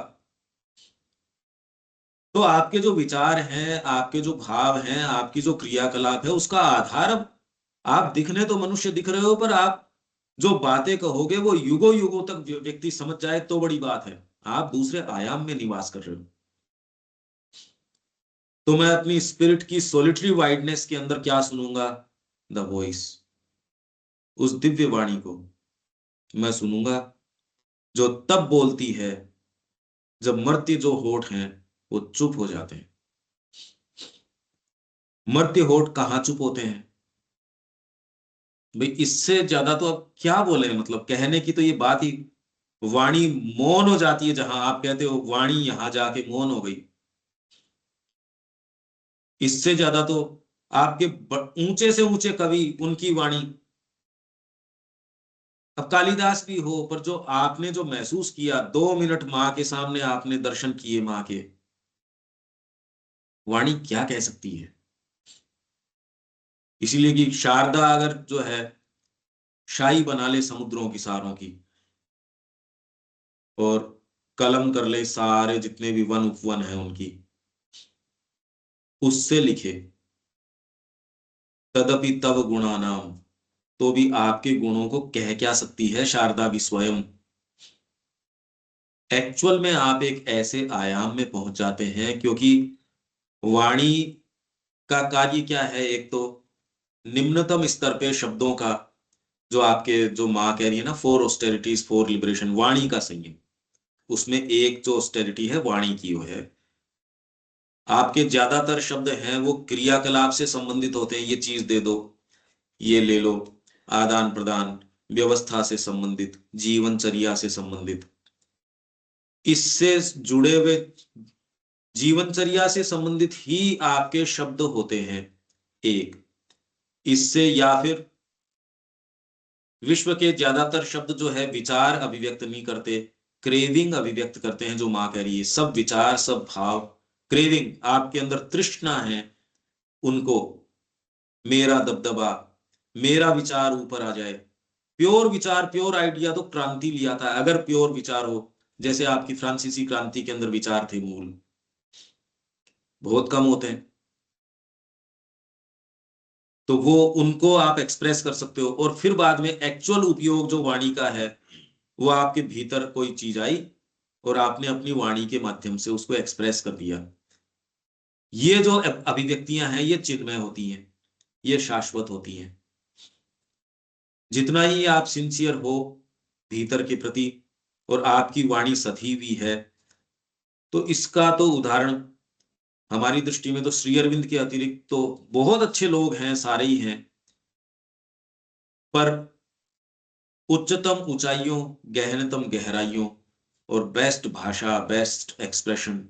तो आपके जो विचार हैं, आपके जो भाव हैं, आपकी जो क्रियाकलाप है, उसका आधार, अब आप दिखने तो मनुष्य दिख रहे हो, पर आप जो बातें कहोगे वो युगों युगों तक व्यक्ति समझ जाए तो बड़ी बात है। आप दूसरे आयाम में निवास कर रहे हो। तो मैं अपनी स्पिरिट की सोलिटरी वाइडनेस के अंदर क्या सुनूंगा? द वॉइस, उस दिव्य वाणी को मैं सुनूंगा, जो तब बोलती है जब मर्त्य जो होठ हैं वो चुप हो जाते हैं। मर्त्य होठ कहाँ चुप होते हैं भाई? इससे ज्यादा तो अब क्या बोले, मतलब कहने की तो ये बात ही, वाणी मौन हो जाती है। जहां आप कहते हो वाणी यहां जाके मौन हो गई, इससे ज्यादा तो आपके ऊंचे से ऊंचे कवि, उनकी वाणी, अब कालिदास भी हो, पर जो आपने जो महसूस किया 2 मिनट माँ के सामने आपने दर्शन किए माँ के, वाणी क्या कह सकती है? इसीलिए कि शारदा अगर जो है शाही बना ले समुद्रों की सारों की, और कलम कर ले सारे जितने भी वन उपवन हैं उनकी, उससे लिखे तदपि तव गुणा नाम, तो भी आपके गुणों को कह क्या सकती है शारदा भी स्वयं? एक्चुअल में आप एक ऐसे आयाम में पहुंच जाते हैं, क्योंकि वाणी का कार्य क्या है? एक तो निम्नतम स्तर पे शब्दों का, जो आपके जो माँ कह रही है ना, 4 ऑस्टेरिटीज 4 लिबरेशन, वाणी का संयम, उसमें एक जो ऑस्टेरिटी है वाणी की वो है। आपके ज्यादातर शब्द हैं वो क्रियाकलाप से संबंधित होते हैं, ये चीज दे दो, ये ले लो, आदान प्रदान, व्यवस्था से संबंधित, जीवनचर्या से संबंधित, इससे जुड़े हुए जीवनचर्या से संबंधित ही आपके शब्द होते हैं। एक इससे, या फिर विश्व के ज्यादातर शब्द जो है विचार अभिव्यक्त नहीं करते, क्रेविंग अभिव्यक्त करते हैं। जो माँ कह रही है सब विचार, सब भाव, क्रेविंग, आपके अंदर तृष्णा है, उनको मेरा दबदबा, मेरा विचार ऊपर आ जाए। प्योर विचार, प्योर आइडिया तो क्रांति लिया था। अगर प्योर विचार हो, जैसे आपकी फ्रांसीसी क्रांति के अंदर विचार थे मूल, बहुत कम होते हैं, तो वो उनको आप एक्सप्रेस कर सकते हो। और फिर बाद में एक्चुअल उपयोग जो वाणी का है, वो आपके भीतर कोई चीज आई और आपने अपनी वाणी के माध्यम से उसको एक्सप्रेस कर दिया। ये जो अभिव्यक्तियां हैं ये चिन्मय होती हैं, ये शाश्वत होती हैं। जितना ही आप सिंसियर हो भीतर के प्रति और आपकी वाणी सधी हुई है, तो इसका तो उदाहरण हमारी दृष्टि में तो श्री अरविंद के अतिरिक्त तो बहुत अच्छे लोग हैं, सारे ही हैं, पर उच्चतम ऊंचाइयों, गहनतम गहराइयों और बेस्ट भाषा, बेस्ट एक्सप्रेशन।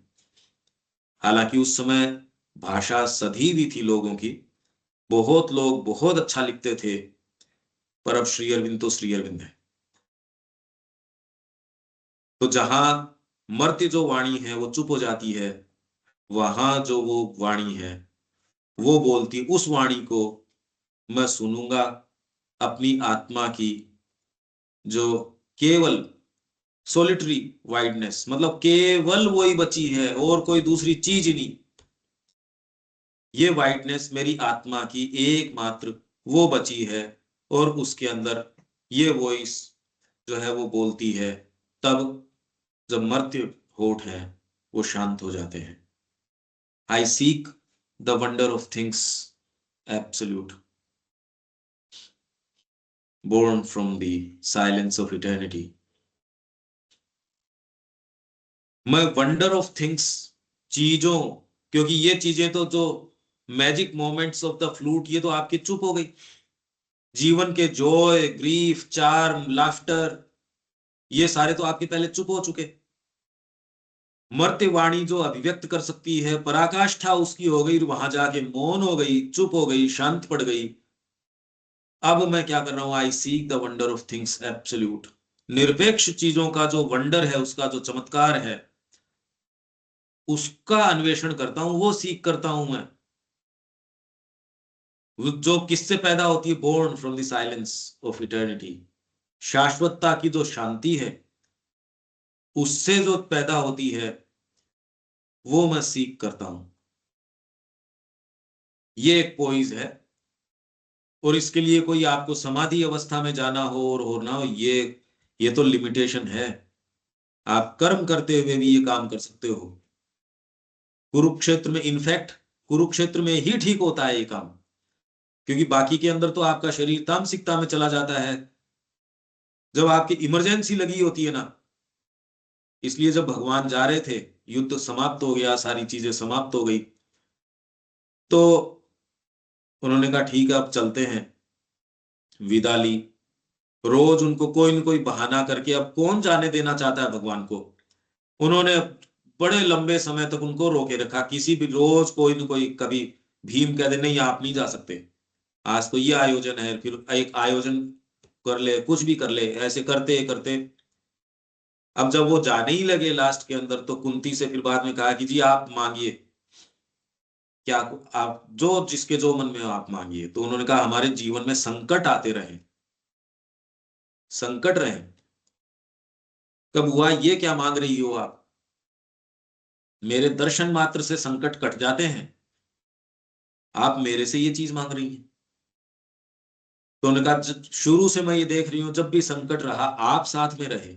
हालांकि उस समय भाषा सधी हुई थी लोगों की, बहुत लोग बहुत अच्छा लिखते थे, पर अब श्री अरविंद तो श्री अरविंद है। तो जहां मर्त्य जो वाणी है वो चुप हो जाती है, वहां जो वो वाणी है वो बोलती, उस वाणी को मैं सुनूंगा, अपनी आत्मा की जो केवल सोलिटरी वाइडनेस, मतलब केवल वही बची है और कोई दूसरी चीज ही नहीं। ये वाइडनेस मेरी आत्मा की एकमात्र वो बची है, और उसके अंदर ये वॉइस जो है वो बोलती है तब जब मर्त्य होठ है वो शांत हो जाते हैं। I seek the wonder of things absolute, born from the silence of eternity. मैं वंडर ऑफ थिंग्स, चीजों, क्योंकि ये चीजें तो जो magic moments of the flute, ये तो आपकी चुप हो गई। जीवन के जॉय, ग्रीफ, चार्म, लाफ्टर, ये सारे तो आपके पहले चुप हो चुके। मर्त्य वाणी जो अभिव्यक्त कर सकती है, पराकाष्ठा उसकी हो गई, वहां जाके मौन हो गई, चुप हो गई, शांत पड़ गई। अब मैं क्या कर रहा हूं? आई seek the wonder of things absolute, निरपेक्ष चीजों का जो वंडर है, उसका जो चमत्कार है, उसका अन्वेषण करता हूं, वो सीख करता हूं मैं। जो किससे पैदा होती है? Born from the silence of eternity, शाश्वतता की जो शांति है उससे जो पैदा होती है, वो मैं सीख करता हूं। ये एक पोइज है, और इसके लिए कोई आपको समाधि अवस्था में जाना हो और हो ना हो, ये तो लिमिटेशन है। आप कर्म करते हुए भी ये काम कर सकते हो। कुरुक्षेत्र में, इनफैक्ट कुरुक्षेत्र में ही ठीक होता है ये काम, क्योंकि बाकी के अंदर तो आपका शरीर तामसिकता में चला जाता है जब आपकी इमरजेंसी लगी होती है ना। इसलिए जब भगवान जा रहे थे, युद्ध समाप्त हो गया, सारी चीजें समाप्त हो गई, तो उन्होंने कहा ठीक है अब चलते हैं, विदा ली। रोज उनको कोई न कोई बहाना करके, अब कौन जाने देना चाहता है भगवान को। उन्होंने बड़े लंबे समय तक उनको रोके रखा, किसी भी रोज कोई न कोई, कभी भीम कह दे नहीं आप नहीं जा सकते, आज तो ये आयोजन है, फिर एक आयोजन कर ले, कुछ भी कर ले, ऐसे करते करते अब जब वो जाने ही लगे लास्ट के अंदर, तो कुंती से फिर बाद में कहा कि जी आप मांगिए, क्या आप जो जिसके जो मन में हो आप मांगिए। तो उन्होंने कहा हमारे जीवन में संकट आते रहे, संकट रहे। कब हुआ ये क्या मांग रही हो आप, मेरे दर्शन मात्र से संकट कट जाते हैं, आप मेरे से ये चीज मांग रही हैं। तो उन्होंने कहा शुरू से मैं ये देख रही हूं, जब भी संकट रहा आप साथ में रहे,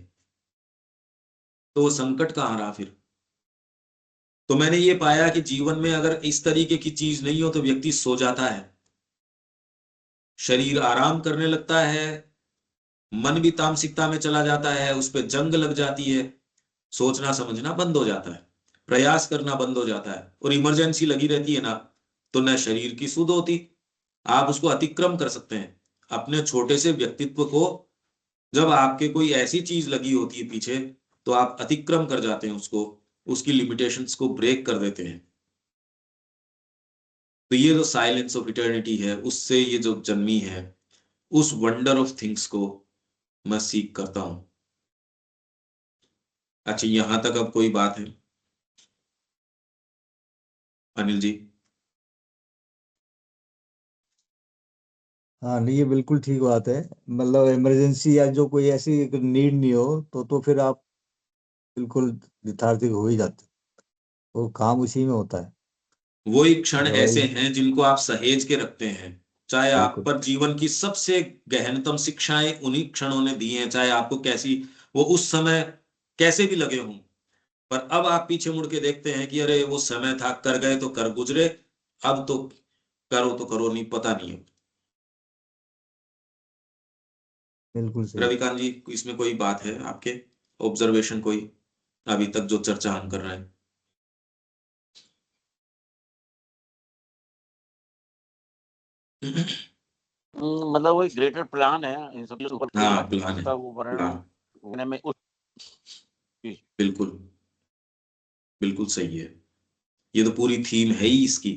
तो वो संकट कहां रहा फिर। तो मैंने ये पाया कि जीवन में अगर इस तरीके की चीज नहीं हो तो व्यक्ति सो जाता है, शरीर आराम करने लगता है, मन भी तामसिकता में चला जाता है, उस पर जंग लग जाती है, सोचना समझना बंद हो जाता है, प्रयास करना बंद हो जाता है, और इमरजेंसी लगी रहती है ना, तो न शरीर की सुध होती। आप उसको अतिक्रम कर सकते हैं अपने छोटे से व्यक्तित्व को। जब आपके कोई ऐसी चीज लगी होती है पीछे, तो आप अतिक्रम कर जाते हैं उसको, उसकी लिमिटेशंस को ब्रेक कर देते हैं। तो ये जो साइलेंस ऑफ इटर्निटी है, उससे ये जो जन्मी है, उस वंडर ऑफ थिंग्स को मैं सीख करता हूं। अच्छा, यहां तक अब कोई बात है अनिल जी? हाँ नहीं, ये बिल्कुल ठीक बात है। मतलब इमरजेंसी या जो कोई ऐसी नीड नहीं हो तो फिर आप बिल्कुल लिथार्जिक हो ही जाते, वो काम उसी में होता है। वही क्षण ऐसे अदरवाइज हैं जिनको आप सहेज के रखते हैं, चाहे आप बिल्कुल पर जीवन की सबसे गहनतम शिक्षाएं उन्हीं क्षणों ने दी हैं, चाहे आपको कैसी वो उस समय कैसे भी लगे हों। पर अब आप पीछे मुड़ के देखते हैं कि अरे वो समय था, कर गए तो कर गुजरे, अब तो करो नहीं, पता नहीं है। बिल्कुल सही। रविकांत जी, इसमें कोई बात है आपके ऑब्जर्वेशन कोई, अभी तक जो चर्चा हम कर रहे हैं? मतलब वो एक ग्रेटर प्लान है इन सब चीजों के हाँ, ऊपर, प्लान है, उसका वो वर्णन प्लान। करने में उस बिल्कुल, बिल्कुल सही है। ये तो पूरी थीम है ही इसकी,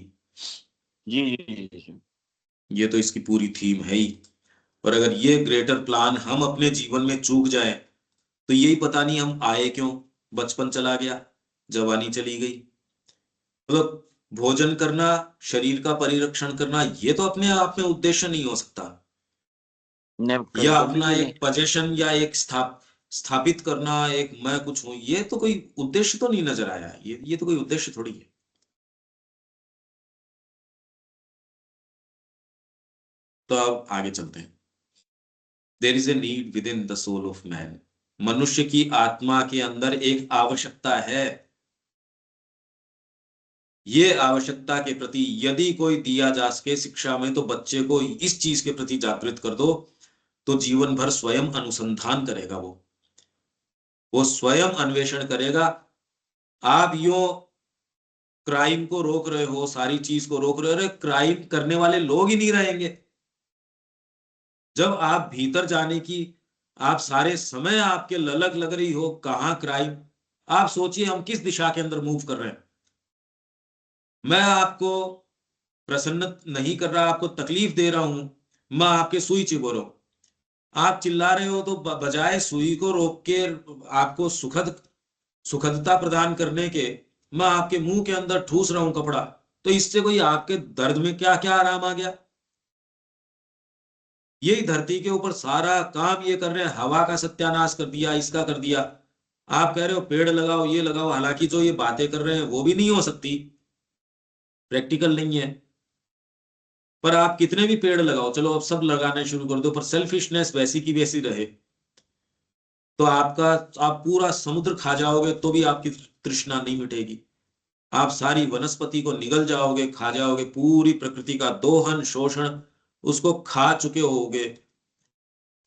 जी जी जी। ये तो इसकी पूरी थीम है ही। और अगर ये ग्रेटर प्लान हम अपने जीवन में चूक जाए, तो यही पता नहीं हम आए क्यों, बचपन चला गया, जवानी चली गई। मतलब भोजन करना, शरीर का परिरक्षण करना, ये तो अपने आप में उद्देश्य नहीं हो सकता। या कभी अपना भी नहीं। एक पोजीशन या एक स्थापित करना, एक मैं कुछ हूं, ये तो कोई उद्देश्य तो नहीं नजर आया। ये तो कोई उद्देश्य थोड़ी है। तो अब आगे चलते हैं। There is a need within the soul of man. मनुष्य की आत्मा के अंदर एक आवश्यकता है। ये आवश्यकता के प्रति यदि कोई दिया जा सके शिक्षा में, तो बच्चे को इस चीज के प्रति जागृत कर दो, तो जीवन भर स्वयं अनुसंधान करेगा। वो स्वयं अन्वेषण करेगा। आप यो क्राइम को रोक रहे हो, सारी चीज को रोक रहे हो, क्राइम करने वाले लोग ही नहीं रहेंगे। जब आप भीतर जाने की, आप सारे समय आपके ललक लग रही हो कहां क्राइम, आप सोचिए हम किस दिशा के अंदर मूव कर रहे हैं। मैं आपको प्रसन्न नहीं कर रहा, आपको तकलीफ दे रहा हूं, मैं आपके सुई चिबो रहा हूं, आप चिल्ला रहे हो, तो बजाय सुई को रोक के आपको सुखदता प्रदान करने के, मैं आपके मुंह के अंदर ठूस रहा हूं कपड़ा, तो इससे कोई आपके दर्द में क्या क्या आराम आ गया। यही धरती के ऊपर सारा काम ये कर रहे हैं, हवा का सत्यानाश कर दिया, इसका कर दिया। आप कह रहे हो पेड़ लगाओ, ये लगाओ, हालांकि जो ये बातें कर रहे हैं वो भी नहीं हो सकती, प्रैक्टिकल नहीं है। पर आप कितने भी पेड़ लगाओ, चलो अब सब लगाने शुरू कर दो, पर सेल्फिशनेस वैसी की वैसी रहे, तो आपका, आप पूरा समुद्र खा जाओगे तो भी आपकी तृष्णा नहीं मिटेगी। आप सारी वनस्पति को निगल जाओगे, खा जाओगे, पूरी प्रकृति का दोहन शोषण उसको खा चुके होगे,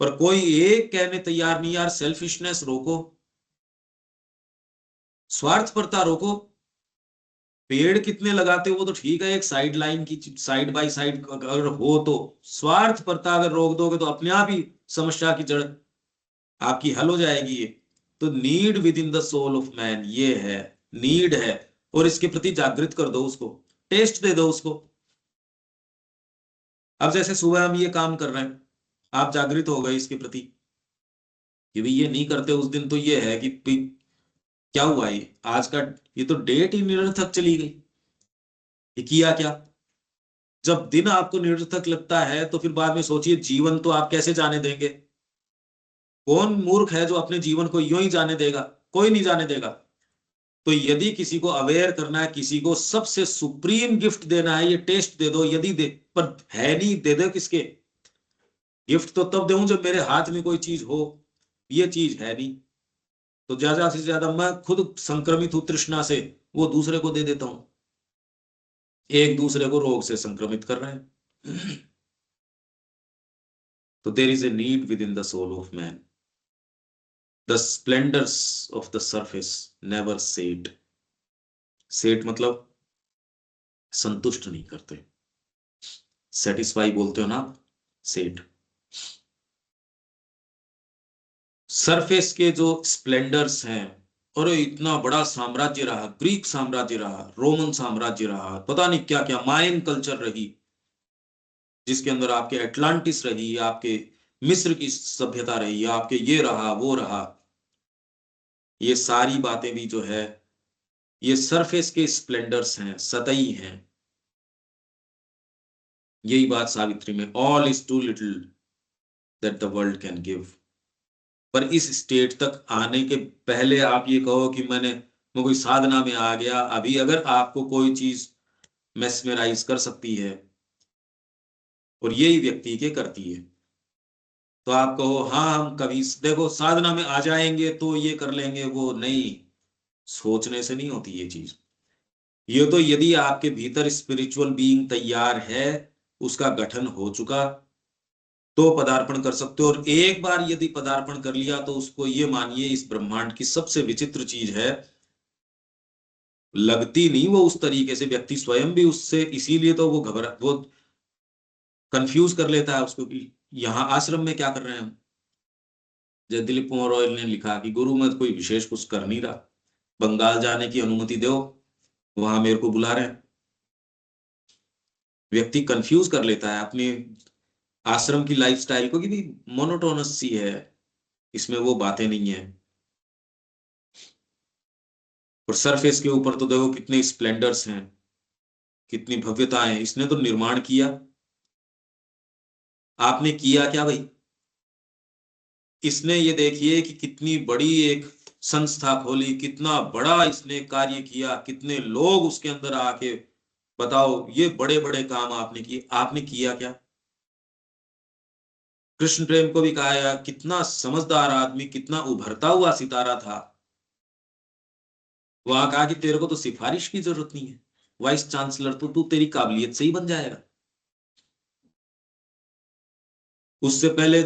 पर कोई एक कहने तैयार नहीं, यार सेल्फिशनेस रोको, स्वार्थपरता रोको। पेड़ कितने लगाते हो वो तो ठीक है, एक साइड लाइन की, साइड बाय साइड अगर हो तो, स्वार्थपरता अगर रोक दोगे तो अपने आप ही समस्या की जड़ आपकी हल हो जाएगी ये। तो need within the soul of man, ये है, नीड है, और इसके प्रति जागृत कर दो उसको, टेस्ट दे दो उसको। अब जैसे सुबह हम ये काम कर रहे हैं, आप जागृत हो गए इसके प्रति कि भाई ये नहीं करते उस दिन, तो ये है कि क्या हुआ, ये आज का, ये तो डेट ही निरर्थक चली गई, ये किया क्या। जब दिन आपको निरर्थक लगता है तो फिर बाद में सोचिए जीवन तो आप कैसे जाने देंगे। कौन मूर्ख है जो अपने जीवन को यूं ही जाने देगा, कोई नहीं जाने देगा। तो यदि किसी को अवेयर करना है, किसी को सबसे सुप्रीम गिफ्ट देना है, ये टेस्ट दे दो, यदि दे, पर है नहीं, दे दो किसके। गिफ्ट तो तब दूं जब मेरे हाथ में कोई चीज हो, ये चीज है नहीं, तो ज्यादा से ज्यादा मैं खुद संक्रमित हूं तृष्णा से, वो दूसरे को दे देता हूं, एक दूसरे को रोग से संक्रमित कर रहे हैं। तो there is a need within the soul of man, the splendours of the surface never sate. Sate मतलब संतुष्ट नहीं करते, सेटिस्फाई बोलते हो ना, सेट। सरफेस के जो स्प्लेंडर्स हैं, और इतना बड़ा साम्राज्य रहा, ग्रीक साम्राज्य रहा, रोमन साम्राज्य रहा, पता नहीं क्या क्या, मायन कल्चर रही, जिसके अंदर आपके एटलांटिस रही, आपके मिस्र की सभ्यता रही, आपके ये रहा वो रहा, ये सारी बातें भी जो है ये सरफेस के स्प्लेंडर्स हैं, सतही हैं। यही बात सावित्री में, all is too little that the world can give. पर इस स्टेट तक आने के पहले आप ये कहो कि मैं कोई साधना में आ गया, अभी अगर आपको कोई चीज मेस्मराइज कर सकती है, और यही व्यक्ति के करती है, तो आप कहो हाँ हम कभी देखो साधना में आ जाएंगे तो ये कर लेंगे, वो नहीं, सोचने से नहीं होती ये चीज। ये तो यदि आपके भीतर स्पिरिचुअल बीइंग तैयार है, उसका गठन हो चुका, तो पदार्पण कर सकते हो। और एक बार यदि पदार्पण कर लिया तो उसको ये मानिए इस ब्रह्मांड की सबसे विचित्र चीज है, लगती नहीं वो उस तरीके से, व्यक्ति स्वयं भी उससे, इसीलिए तो वो वो कंफ्यूज कर लेता है उसको कि यहाँ आश्रम में क्या कर रहे हैं हम। जय दिलीप कुमार रॉयल ने लिखा कि गुरु मैं कोई विशेष कुछ कर नहीं रहा, बंगाल जाने की अनुमति दो, वहां मेरे को बुला रहे हैं। व्यक्ति कंफ्यूज कर लेता है अपने आश्रम की लाइफस्टाइल को कि भाई मोनोटोनस सी है, इसमें वो बातें नहीं है। और सरफेस के ऊपर तो देखो कितने स्प्लेंडर्स हैं, कितनी भव्यता है, इसने तो निर्माण किया, आपने किया क्या भाई। इसने ये देखिए कि कितनी बड़ी एक संस्था खोली, कितना बड़ा इसने कार्य किया, कितने लोग उसके अंदर आके, बताओ ये बड़े बड़े काम आपने किए, आपने किया क्या। कृष्ण प्रेम को भी कहा गया कितना समझदार आदमी, कितना उभरता हुआ सितारा था, वहां कहा कि तेरे को तो सिफारिश की जरूरत नहीं है, वाइस चांसलर तो तू तेरी काबिलियत से ही बन जाएगा। उससे पहले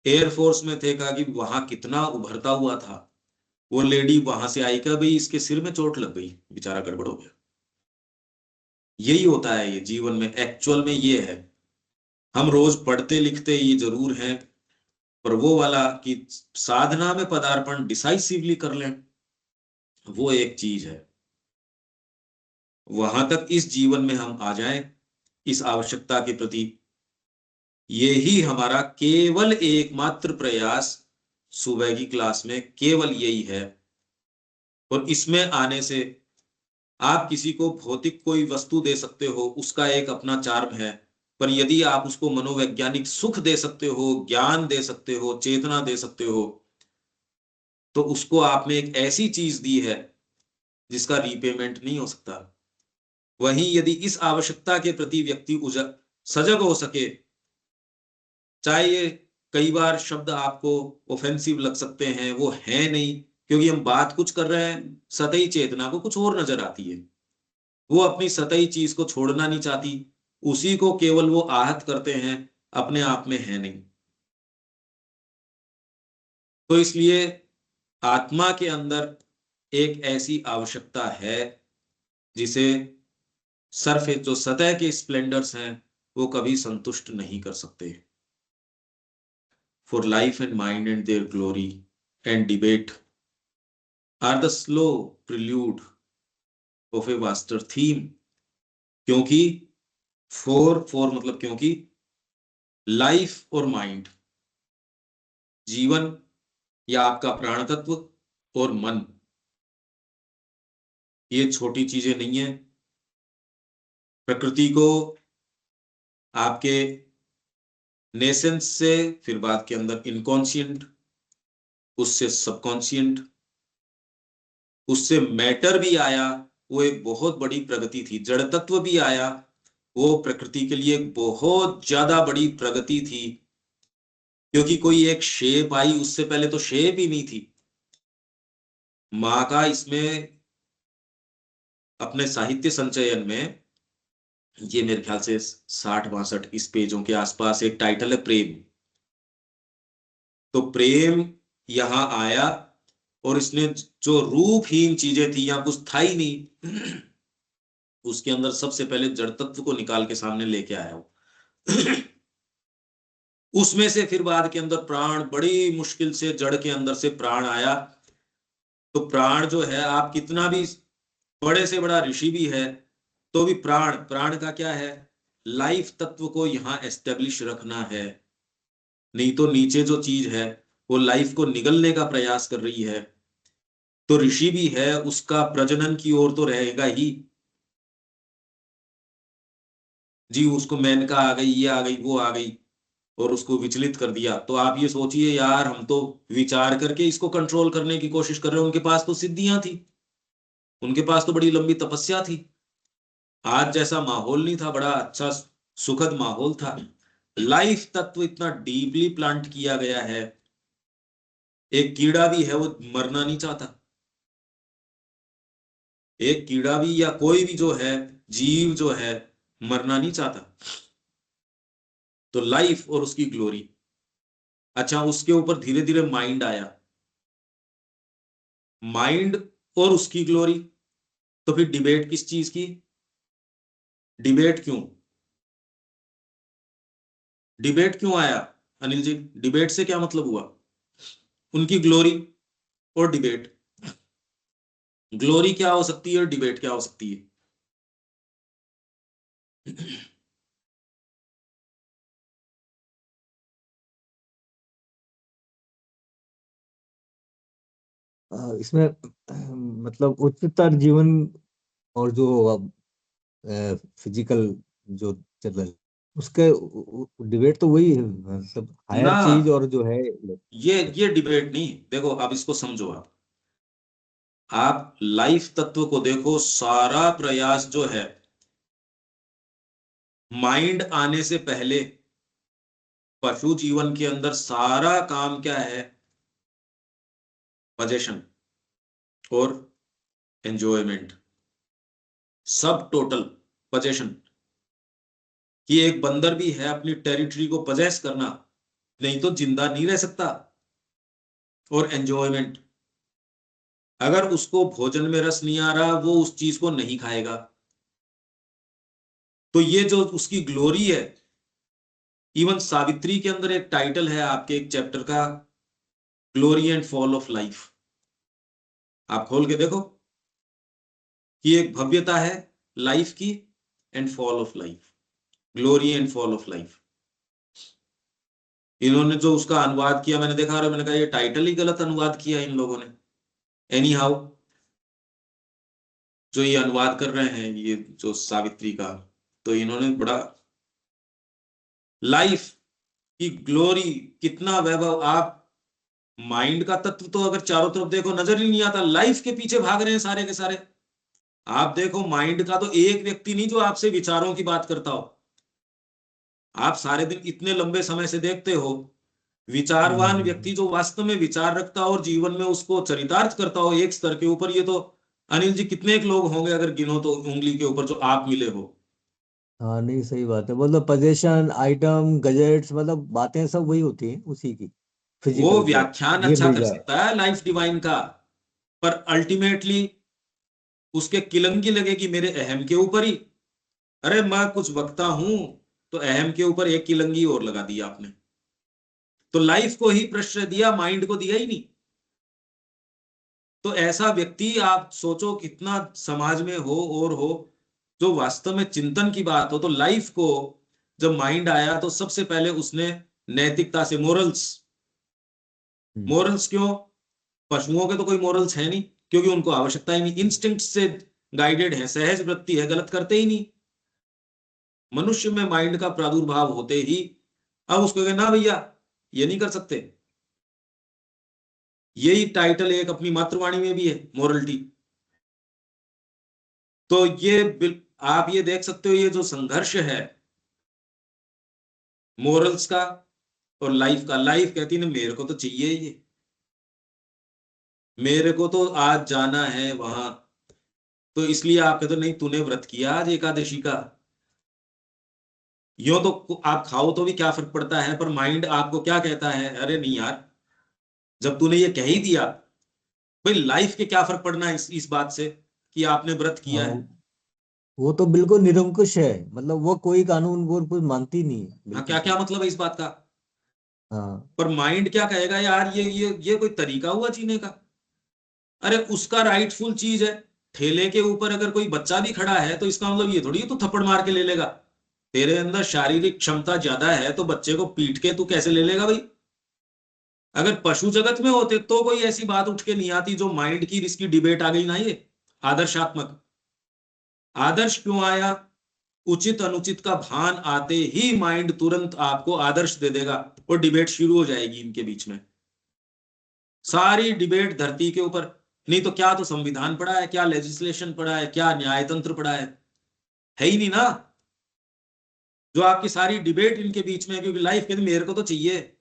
एयरफोर्स में थे, कहा कि वहां कितना उभरता हुआ था। वो लेडी वहां से आई, कहा भाई इसके सिर में चोट लग गई, बेचारा गड़बड़ हो गया। यही होता है ये जीवन में, एक्चुअल में ये है। हम रोज पढ़ते लिखते ये जरूर हैं, पर वो वाला कि साधना में पदार्पण डिसाइसिवली कर लें, वो एक चीज है। वहां तक इस जीवन में हम आ जाएं, इस आवश्यकता के प्रति, यही हमारा केवल एकमात्र प्रयास सुबह की क्लास में केवल यही है। और इसमें आने से आप किसी को भौतिक कोई वस्तु दे सकते हो, उसका एक अपना चार्म है, पर यदि आप उसको मनोवैज्ञानिक सुख दे सकते हो, ज्ञान दे सकते हो, चेतना दे सकते हो, तो उसको आपने एक ऐसी चीज दी है जिसका रीपेमेंट नहीं हो सकता। वहीं यदि इस आवश्यकता के प्रति व्यक्ति सजग हो सके, चाहे ये कई बार शब्द आपको ऑफेंसिव लग सकते हैं, वो है नहीं, क्योंकि हम बात कुछ कर रहे हैं, सतही चेतना को कुछ और नजर आती है, वो अपनी सतही चीज को छोड़ना नहीं चाहती, उसी को केवल वो आहत करते हैं, अपने आप में है नहीं। तो इसलिए आत्मा के अंदर एक ऐसी आवश्यकता है जिसे सरफेस, जो सतह के स्प्लेंडर्स हैं, वो कभी संतुष्ट नहीं कर सकते। For life and mind and their glory and debate are the slow prelude of a vaster theme. क्योंकि फॉर मतलब क्योंकि लाइफ और माइंड, जीवन या आपका प्राण तत्व और मन, ये छोटी चीजें नहीं है। प्रकृति को आपके नेसेंस से, फिर बाद के अंदर इनकॉन्शियंट, उससे सबकॉन्शियंट, उससे मैटर भी आया, वो एक बहुत बड़ी प्रगति थी। जड़ तत्व भी आया, वो प्रकृति के लिए एक बहुत ज्यादा बड़ी प्रगति थी, क्योंकि कोई एक शेप आई, उससे पहले तो शेप ही नहीं थी। माँ का इसमें अपने साहित्य संचयन में, ये मेरे ख्याल से 60-62 इस पेजों के आसपास एक टाइटल है प्रेम। तो प्रेम यहां आया और इसने जो रूपहीन चीजें थी, यहां कुछ था ही नहीं, उसके अंदर सबसे पहले जड़ तत्व को निकाल के सामने लेके आया वो। उसमें से फिर बाद के अंदर प्राण, बड़ी मुश्किल से जड़ के अंदर से प्राण आया। तो प्राण जो है, आप कितना भी बड़े से बड़ा ऋषि भी है, तो भी प्राण, प्राण का क्या है, लाइफ तत्व को यहां एस्टेब्लिश रखना है। नहीं तो नीचे जो चीज है वो लाइफ को निगलने का प्रयास कर रही है। तो ऋषि भी है, उसका प्रजनन की ओर तो रहेगा ही जी, उसको मेनका आ गई, ये आ गई, वो आ गई, और उसको विचलित कर दिया। तो आप ये सोचिए यार, हम तो विचार करके इसको कंट्रोल करने की कोशिश कर रहे हैं, उनके पास तो सिद्धियां थी, उनके पास तो बड़ी लंबी तपस्या थी। आज जैसा माहौल नहीं था, बड़ा अच्छा सुखद माहौल था। लाइफ तत्व इतना डीपली प्लांट किया गया है, एक कीड़ा भी है वो मरना नहीं चाहता। एक कीड़ा भी या कोई भी जो है, जीव जो है, मरना नहीं चाहता। तो लाइफ और उसकी ग्लोरी। अच्छा, उसके ऊपर धीरे धीरे माइंड आया, माइंड और उसकी ग्लोरी। तो फिर डिबेट किस चीज की, डिबेट क्यों, डिबेट क्यों आया अनिल जी? डिबेट से क्या मतलब हुआ? उनकी ग्लोरी और डिबेट, ग्लोरी क्या हो सकती है और डिबेट क्या हो सकती है? इसमें मतलब उच्चतर जीवन और जो फिजिकल जो चल रहा है, उसके डिबेट तो वही है, मतलब हायर ना, चीज और जो है। ये डिबेट नहीं। देखो, अब इसको समझो। आप लाइफ तत्व को देखो, सारा प्रयास जो है, माइंड आने से पहले पशु जीवन के अंदर सारा काम क्या है, पजेशन और एंजॉयमेंट, सब टोटल पजेशन। कि एक बंदर भी है अपनी टेरिटरी को पजेस करना, नहीं तो जिंदा नहीं रह सकता। और एंजॉयमेंट, अगर उसको भोजन में रस नहीं आ रहा, वो उस चीज को नहीं खाएगा। तो ये जो उसकी ग्लोरी है, इवन सावित्री के अंदर एक टाइटल है आपके एक चैप्टर का, glory and fall of life. आप खोल के देखो कि एक भव्यता है लाइफ की, and fall of life, glory and fall of life. इन्होंने जो उसका अनुवाद किया, मैंने देखा और मैंने कहा ये टाइटल ही गलत अनुवाद किया इन लोगों ने। एनी हाउ, जो ये अनुवाद कर रहे हैं, ये जो सावित्री का, तो इन्होंने बड़ा लाइफ की ग्लोरी, कितना वैभव। आप माइंड का तत्व तो अगर चारों तरफ देखो नजर ही नहीं आता, लाइफ के पीछे भाग रहे हैं सारे के सारे। आप देखो माइंड का तो एक व्यक्ति नहीं जो आपसे विचारों की बात करता हो। आप सारे दिन इतने लंबे समय से देखते हो, विचारवान व्यक्ति जो वास्तव में विचार रखता हो और जीवन में उसको चरितार्थ करता हो एक स्तर के ऊपर, ये तो अनिल जी कितने एक लोग होंगे अगर गिनो तो उंगली के ऊपर जो आप मिले हो। हाँ नहीं सही बात है, मतलब पोजीशन, आइटम, गजेट्स, मतलब बातें सब वही होती हैं उसी की, वो फिजिकल के। व्याख्यान ये अच्छा मिल कर जाए। सकता है लाइफ डिवाइन का, पर अल्टीमेटली उसके किलंगी लगेगी मेरे अहम के ऊपर ही। अरे मैं कुछ वक्ता हूं, तो अहम के ऊपर एक किलंगी और लगा दी आपने, तो लाइफ को ही प्रश्रय दिया, माइंड को दिया ही नहीं। तो ऐसा व्यक्ति आप सोचो कितना समाज में हो और हो, जो वास्तव में चिंतन की बात हो। तो लाइफ को जब माइंड आया तो सबसे पहले उसने नैतिकता से, मोरल्स, मोरल्स क्यों? पशुओं के तो कोई मोरल्स है नहीं, क्योंकि उनको आवश्यकता ही नहीं, इंस्टिंक्ट से गाइडेड है, सहज वृत्ति है, गलत करते ही नहीं। मनुष्य में माइंड का प्रादुर्भाव होते ही अब उसको कहे ना भैया ये नहीं कर सकते। यही टाइटल एक अपनी मातृवाणी में भी है, मोरलिटी। तो आप ये देख सकते हो, ये जो संघर्ष है मोरल्स का और लाइफ का। लाइफ कहती है मेरे को तो चाहिए ये, मेरे को तो आज जाना है वहां, तो इसलिए आप कहते हो नहीं तूने व्रत किया आज एकादशी का, यो तो आप खाओ तो भी क्या फर्क पड़ता है, पर माइंड आपको क्या कहता है, अरे नहीं यार, जब तूने ये कह ही दिया, भाई लाइफ के क्या फर्क पड़ना है इस बात से कि आपने व्रत किया है। हाँ वो तो बिल्कुल निरंकुश है, मतलब वो कोई कानून वो कोई मानती नहीं है, हाँ, बिल्कुल क्या क्या सही। मतलब है इस बात का? हाँ पर माइंड क्या कहेगा, यार ये कोई तरीका हुआ जीने का? अरे उसका राइटफुल चीज है। ठेले के ऊपर अगर कोई बच्चा भी खड़ा है तो इसका मतलब ये थोड़ी है तू थप्पड़ मार के ले लेगा। तेरे अंदर शारीरिक क्षमता ज्यादा है तो बच्चे को पीट के तू कैसे ले लेगा भाई? अगर पशु जगत में होते तो कोई ऐसी बात उठ के नहीं आती, जो माइंड की इसकी डिबेट आ गई ना, ये आदर्शात्मक। आदर्श क्यों आया? उचित अनुचित का भान आते ही माइंड तुरंत आपको आदर्श दे देगा और डिबेट शुरू हो जाएगी इनके बीच में। सारी डिबेट धरती के ऊपर। नहीं तो क्या तो संविधान पढ़ा है, क्या लेजिस्लेशन पढ़ा है, क्या न्यायतंत्र पढ़ा है ही नहीं ना। जो आपकी सारी डिबेट इनके बीच में है, क्योंकि लाइफ के मेरे को तो चाहिए,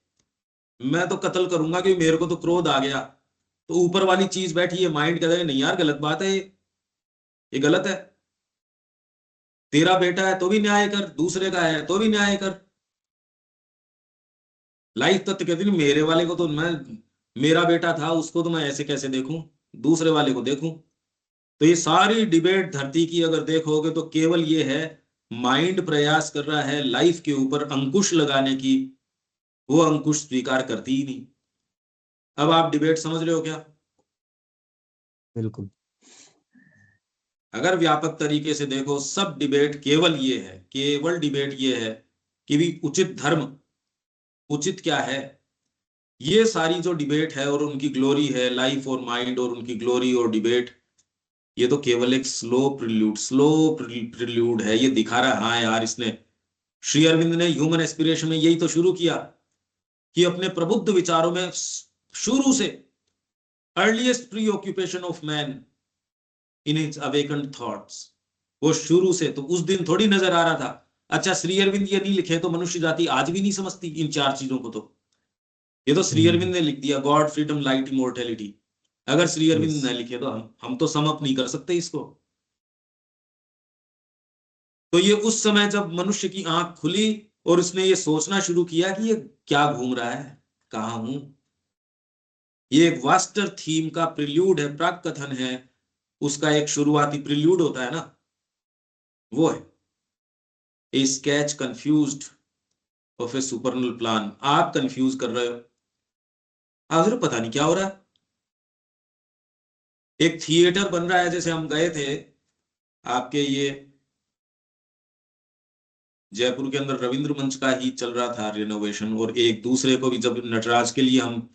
मैं तो कत्ल करूंगा क्योंकि मेरे को तो क्रोध आ गया। तो ऊपर वाली चीज बैठी है, माइंड कहता है नहीं यार गलत बात है, ये गलत है। तेरा बेटा है तो भी न्याय कर, दूसरे का है तो भी न्याय कर। लाइफ तत्व कहती नहीं मेरे वाले को तो मैं, मेरा बेटा था उसको तो मैं ऐसे कैसे देखूं, दूसरे वाले को देखूं। तो ये सारी डिबेट धरती की अगर देखोगे तो केवल ये है, माइंड प्रयास कर रहा है लाइफ के ऊपर अंकुश लगाने की, वो अंकुश स्वीकार करती ही नहीं। अब आप डिबेट समझ रहे हो क्या? बिल्कुल। अगर व्यापक तरीके से देखो सब डिबेट केवल ये है, केवल डिबेट ये है कि भी उचित धर्म, उचित क्या है। ये सारी जो डिबेट है और उनकी ग्लोरी है, लाइफ और माइंड और उनकी ग्लोरी और डिबेट, ये तो केवल एक स्लो प्रिल्यूड है। ये दिखा रहा है हाँ यार, इसने, श्री अरविंद ने ह्यूमन एस्पिरेशन में यही तो शुरू किया कि अपने प्रबुद्ध विचारों में शुरू से, earliest pre occupation of man in his awakened thoughts, वो शुरू से तो उस दिन थोड़ी नजर आ रहा था। अच्छा श्री अरविंद ये नहीं लिखे तो मनुष्य जाति आज भी नहीं समझती इन चार चीजों को। तो ये तो श्री अरविंद ने लिख दिया, गॉड, फ्रीडम, लाइट, इमोर्टेलिटी। अगर श्री यस। अरविंद न लिखे तो हम तो सम अप नहीं कर सकते इसको। तो ये उस समय जब मनुष्य की आंख खुली और उसने ये सोचना शुरू किया कि ये क्या घूम रहा है, कहां हूं। ये एक वास्टर थीम का प्रिल्यूड है, प्राक कथन है, उसका एक शुरुआती प्रिल्यूड होता है ना, वो है ए sketch confused of A supernal plan. आप कंफ्यूज कर रहे हो, आप जरा पता नहीं क्या हो रहा है। एक थिएटर बन रहा है, जैसे हम गए थे आपके ये जयपुर के अंदर रविंद्र मंच का ही चल रहा था रिनोवेशन, और एक दूसरे को भी जब नटराज के लिए हम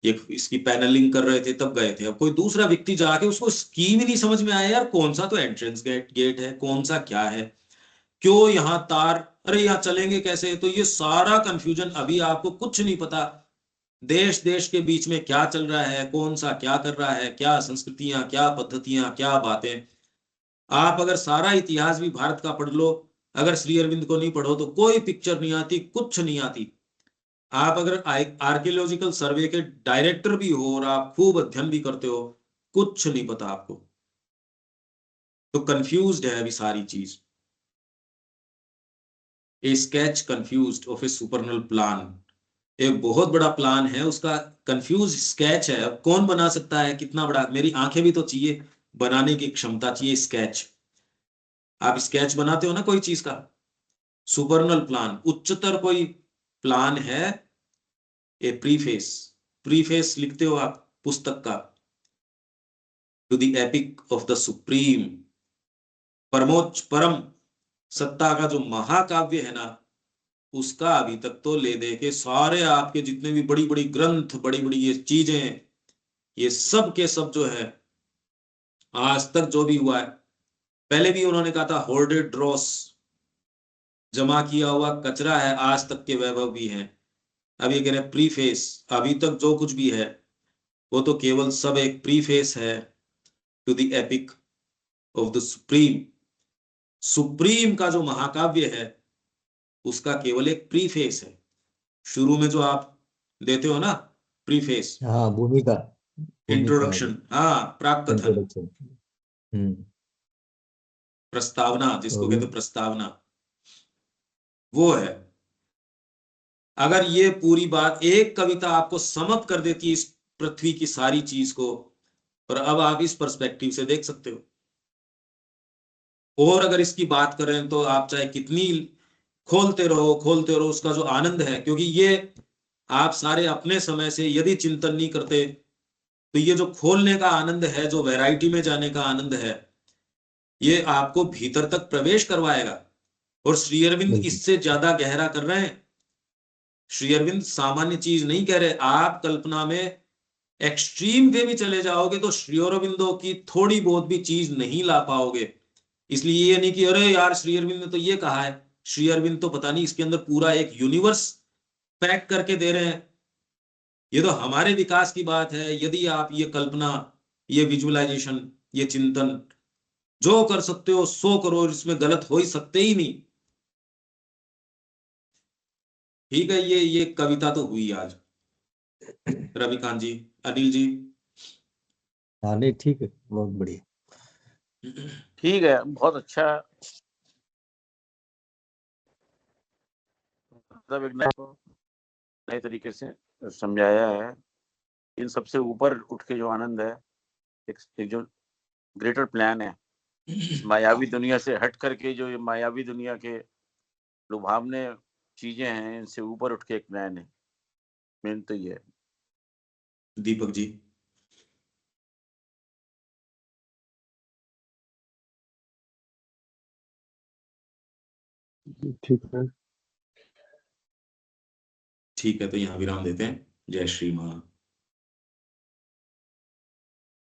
एक इसकी पैनलिंग कर रहे थे तब गए थे। अब कोई दूसरा व्यक्ति जाके उसको स्कीम ही नहीं समझ में आया यार, कौन सा तो एंट्रेंस गेट है, कौन सा क्या है, क्यों यहाँ तार, अरे यहाँ चलेंगे कैसे। तो ये सारा कंफ्यूजन, अभी आपको कुछ नहीं पता। देश देश के बीच में क्या चल रहा है, कौन सा क्या कर रहा है, क्या संस्कृतियां, क्या पद्धतियां, क्या बातें। आप अगर सारा इतिहास भी भारत का पढ़ लो, अगर श्री अरविंद को नहीं पढ़ो तो कोई पिक्चर नहीं आती, कुछ नहीं आती। आप अगर आर्कियोलॉजिकल सर्वे के डायरेक्टर भी हो और आप खूब अध्ययन भी करते हो, कुछ नहीं पता आपको, तो कंफ्यूज्ड है अभी सारी चीज। ए sketch confused of A supernal plan, एक बहुत बड़ा प्लान है, उसका कंफ्यूज स्केच है। अब कौन बना सकता है, कितना बड़ा, मेरी आंखें भी तो चाहिए, बनाने की क्षमता चाहिए स्केच। आप स्केच बनाते हो ना कोई चीज का, सुपरनल प्लान, उच्चतर कोई प्लान है, ए प्रीफेस, प्रीफेस लिखते हो आप पुस्तक का, to the epic of the supreme, परमोच्च परम सत्ता का जो महाकाव्य है ना, उसका अभी तक तो ले दे के सारे आपके जितने भी बड़ी बड़ी ग्रंथ, बड़ी बड़ी ये चीजें, ये सब के सब जो है आज तक जो भी हुआ है, पहले भी उन्होंने कहा था होर्डेड ड्रॉस, जमा किया हुआ कचरा है, आज तक के वैभव भी हैं। अब ये कह रहे प्रीफेस, अभी तक जो कुछ भी है वो तो केवल सब एक प्रीफेस है to the epic of the supreme. Supreme का जो महाकाव्य है उसका केवल एक प्रीफेस है। शुरू में जो आप देते हो ना प्रीफेस, हाँ, भूमिका, भूमिका है, इंट्रोडक्शन, हाँ, प्राक कथन, इंट्रोडक्शन। हम्म। प्रस्तावना, जिसको तो कहते हैं प्रस्तावना, वो है। अगर ये पूरी बात एक कविता आपको समअप कर देती है इस पृथ्वी की सारी चीज को, और अब आप इस पर्सपेक्टिव से देख सकते हो। और अगर इसकी बात करें तो आप चाहे कितनी खोलते रहो खोलते रहो, उसका जो आनंद है, क्योंकि ये आप सारे अपने समय से यदि चिंतन नहीं करते तो ये जो खोलने का आनंद है, जो वैरायटी में जाने का आनंद है, ये आपको भीतर तक प्रवेश करवाएगा। और श्री अरविंद बिल्कुल इससे ज्यादा गहरा कर रहे हैं। श्री अरविंद सामान्य चीज नहीं कह रहे। आप कल्पना में एक्सट्रीम पे भी चले जाओगे तो श्री अरविंदो की थोड़ी बहुत भी चीज नहीं ला पाओगे। इसलिए ये नहीं कि अरे यार श्री अरविंद ने तो ये कहा है, श्री अरविंद तो पता नहीं इसके अंदर पूरा एक यूनिवर्स पैक करके दे रहे हैं। ये तो हमारे विकास की बात है। यदि आप ये कल्पना, ये विजुअलाइजेशन, ये चिंतन जो कर सकते हो सो करो, इसमें गलत हो ही सकते ही नहीं। ठीक है, ये कविता तो हुई आज। रविकांत जी, अनिल जी। हाँ, नहीं ठीक है, बहुत बढ़िया। ठीक है, बहुत अच्छा, मतलब एक नए तरीके से समझाया है। इन सबसे ऊपर उठ के जो आनंद है, एक जो ग्रेटर प्लान है, इस मायावी दुनिया से हट करके जो ये मायावी दुनिया के लुभावने चीजें हैं, इनसे ऊपर उठ के एक प्लान है। मेन तो ये है। दीपक जी। ठीक है। ठीक है, तो यहाँ विराम देते हैं। जय श्री महान।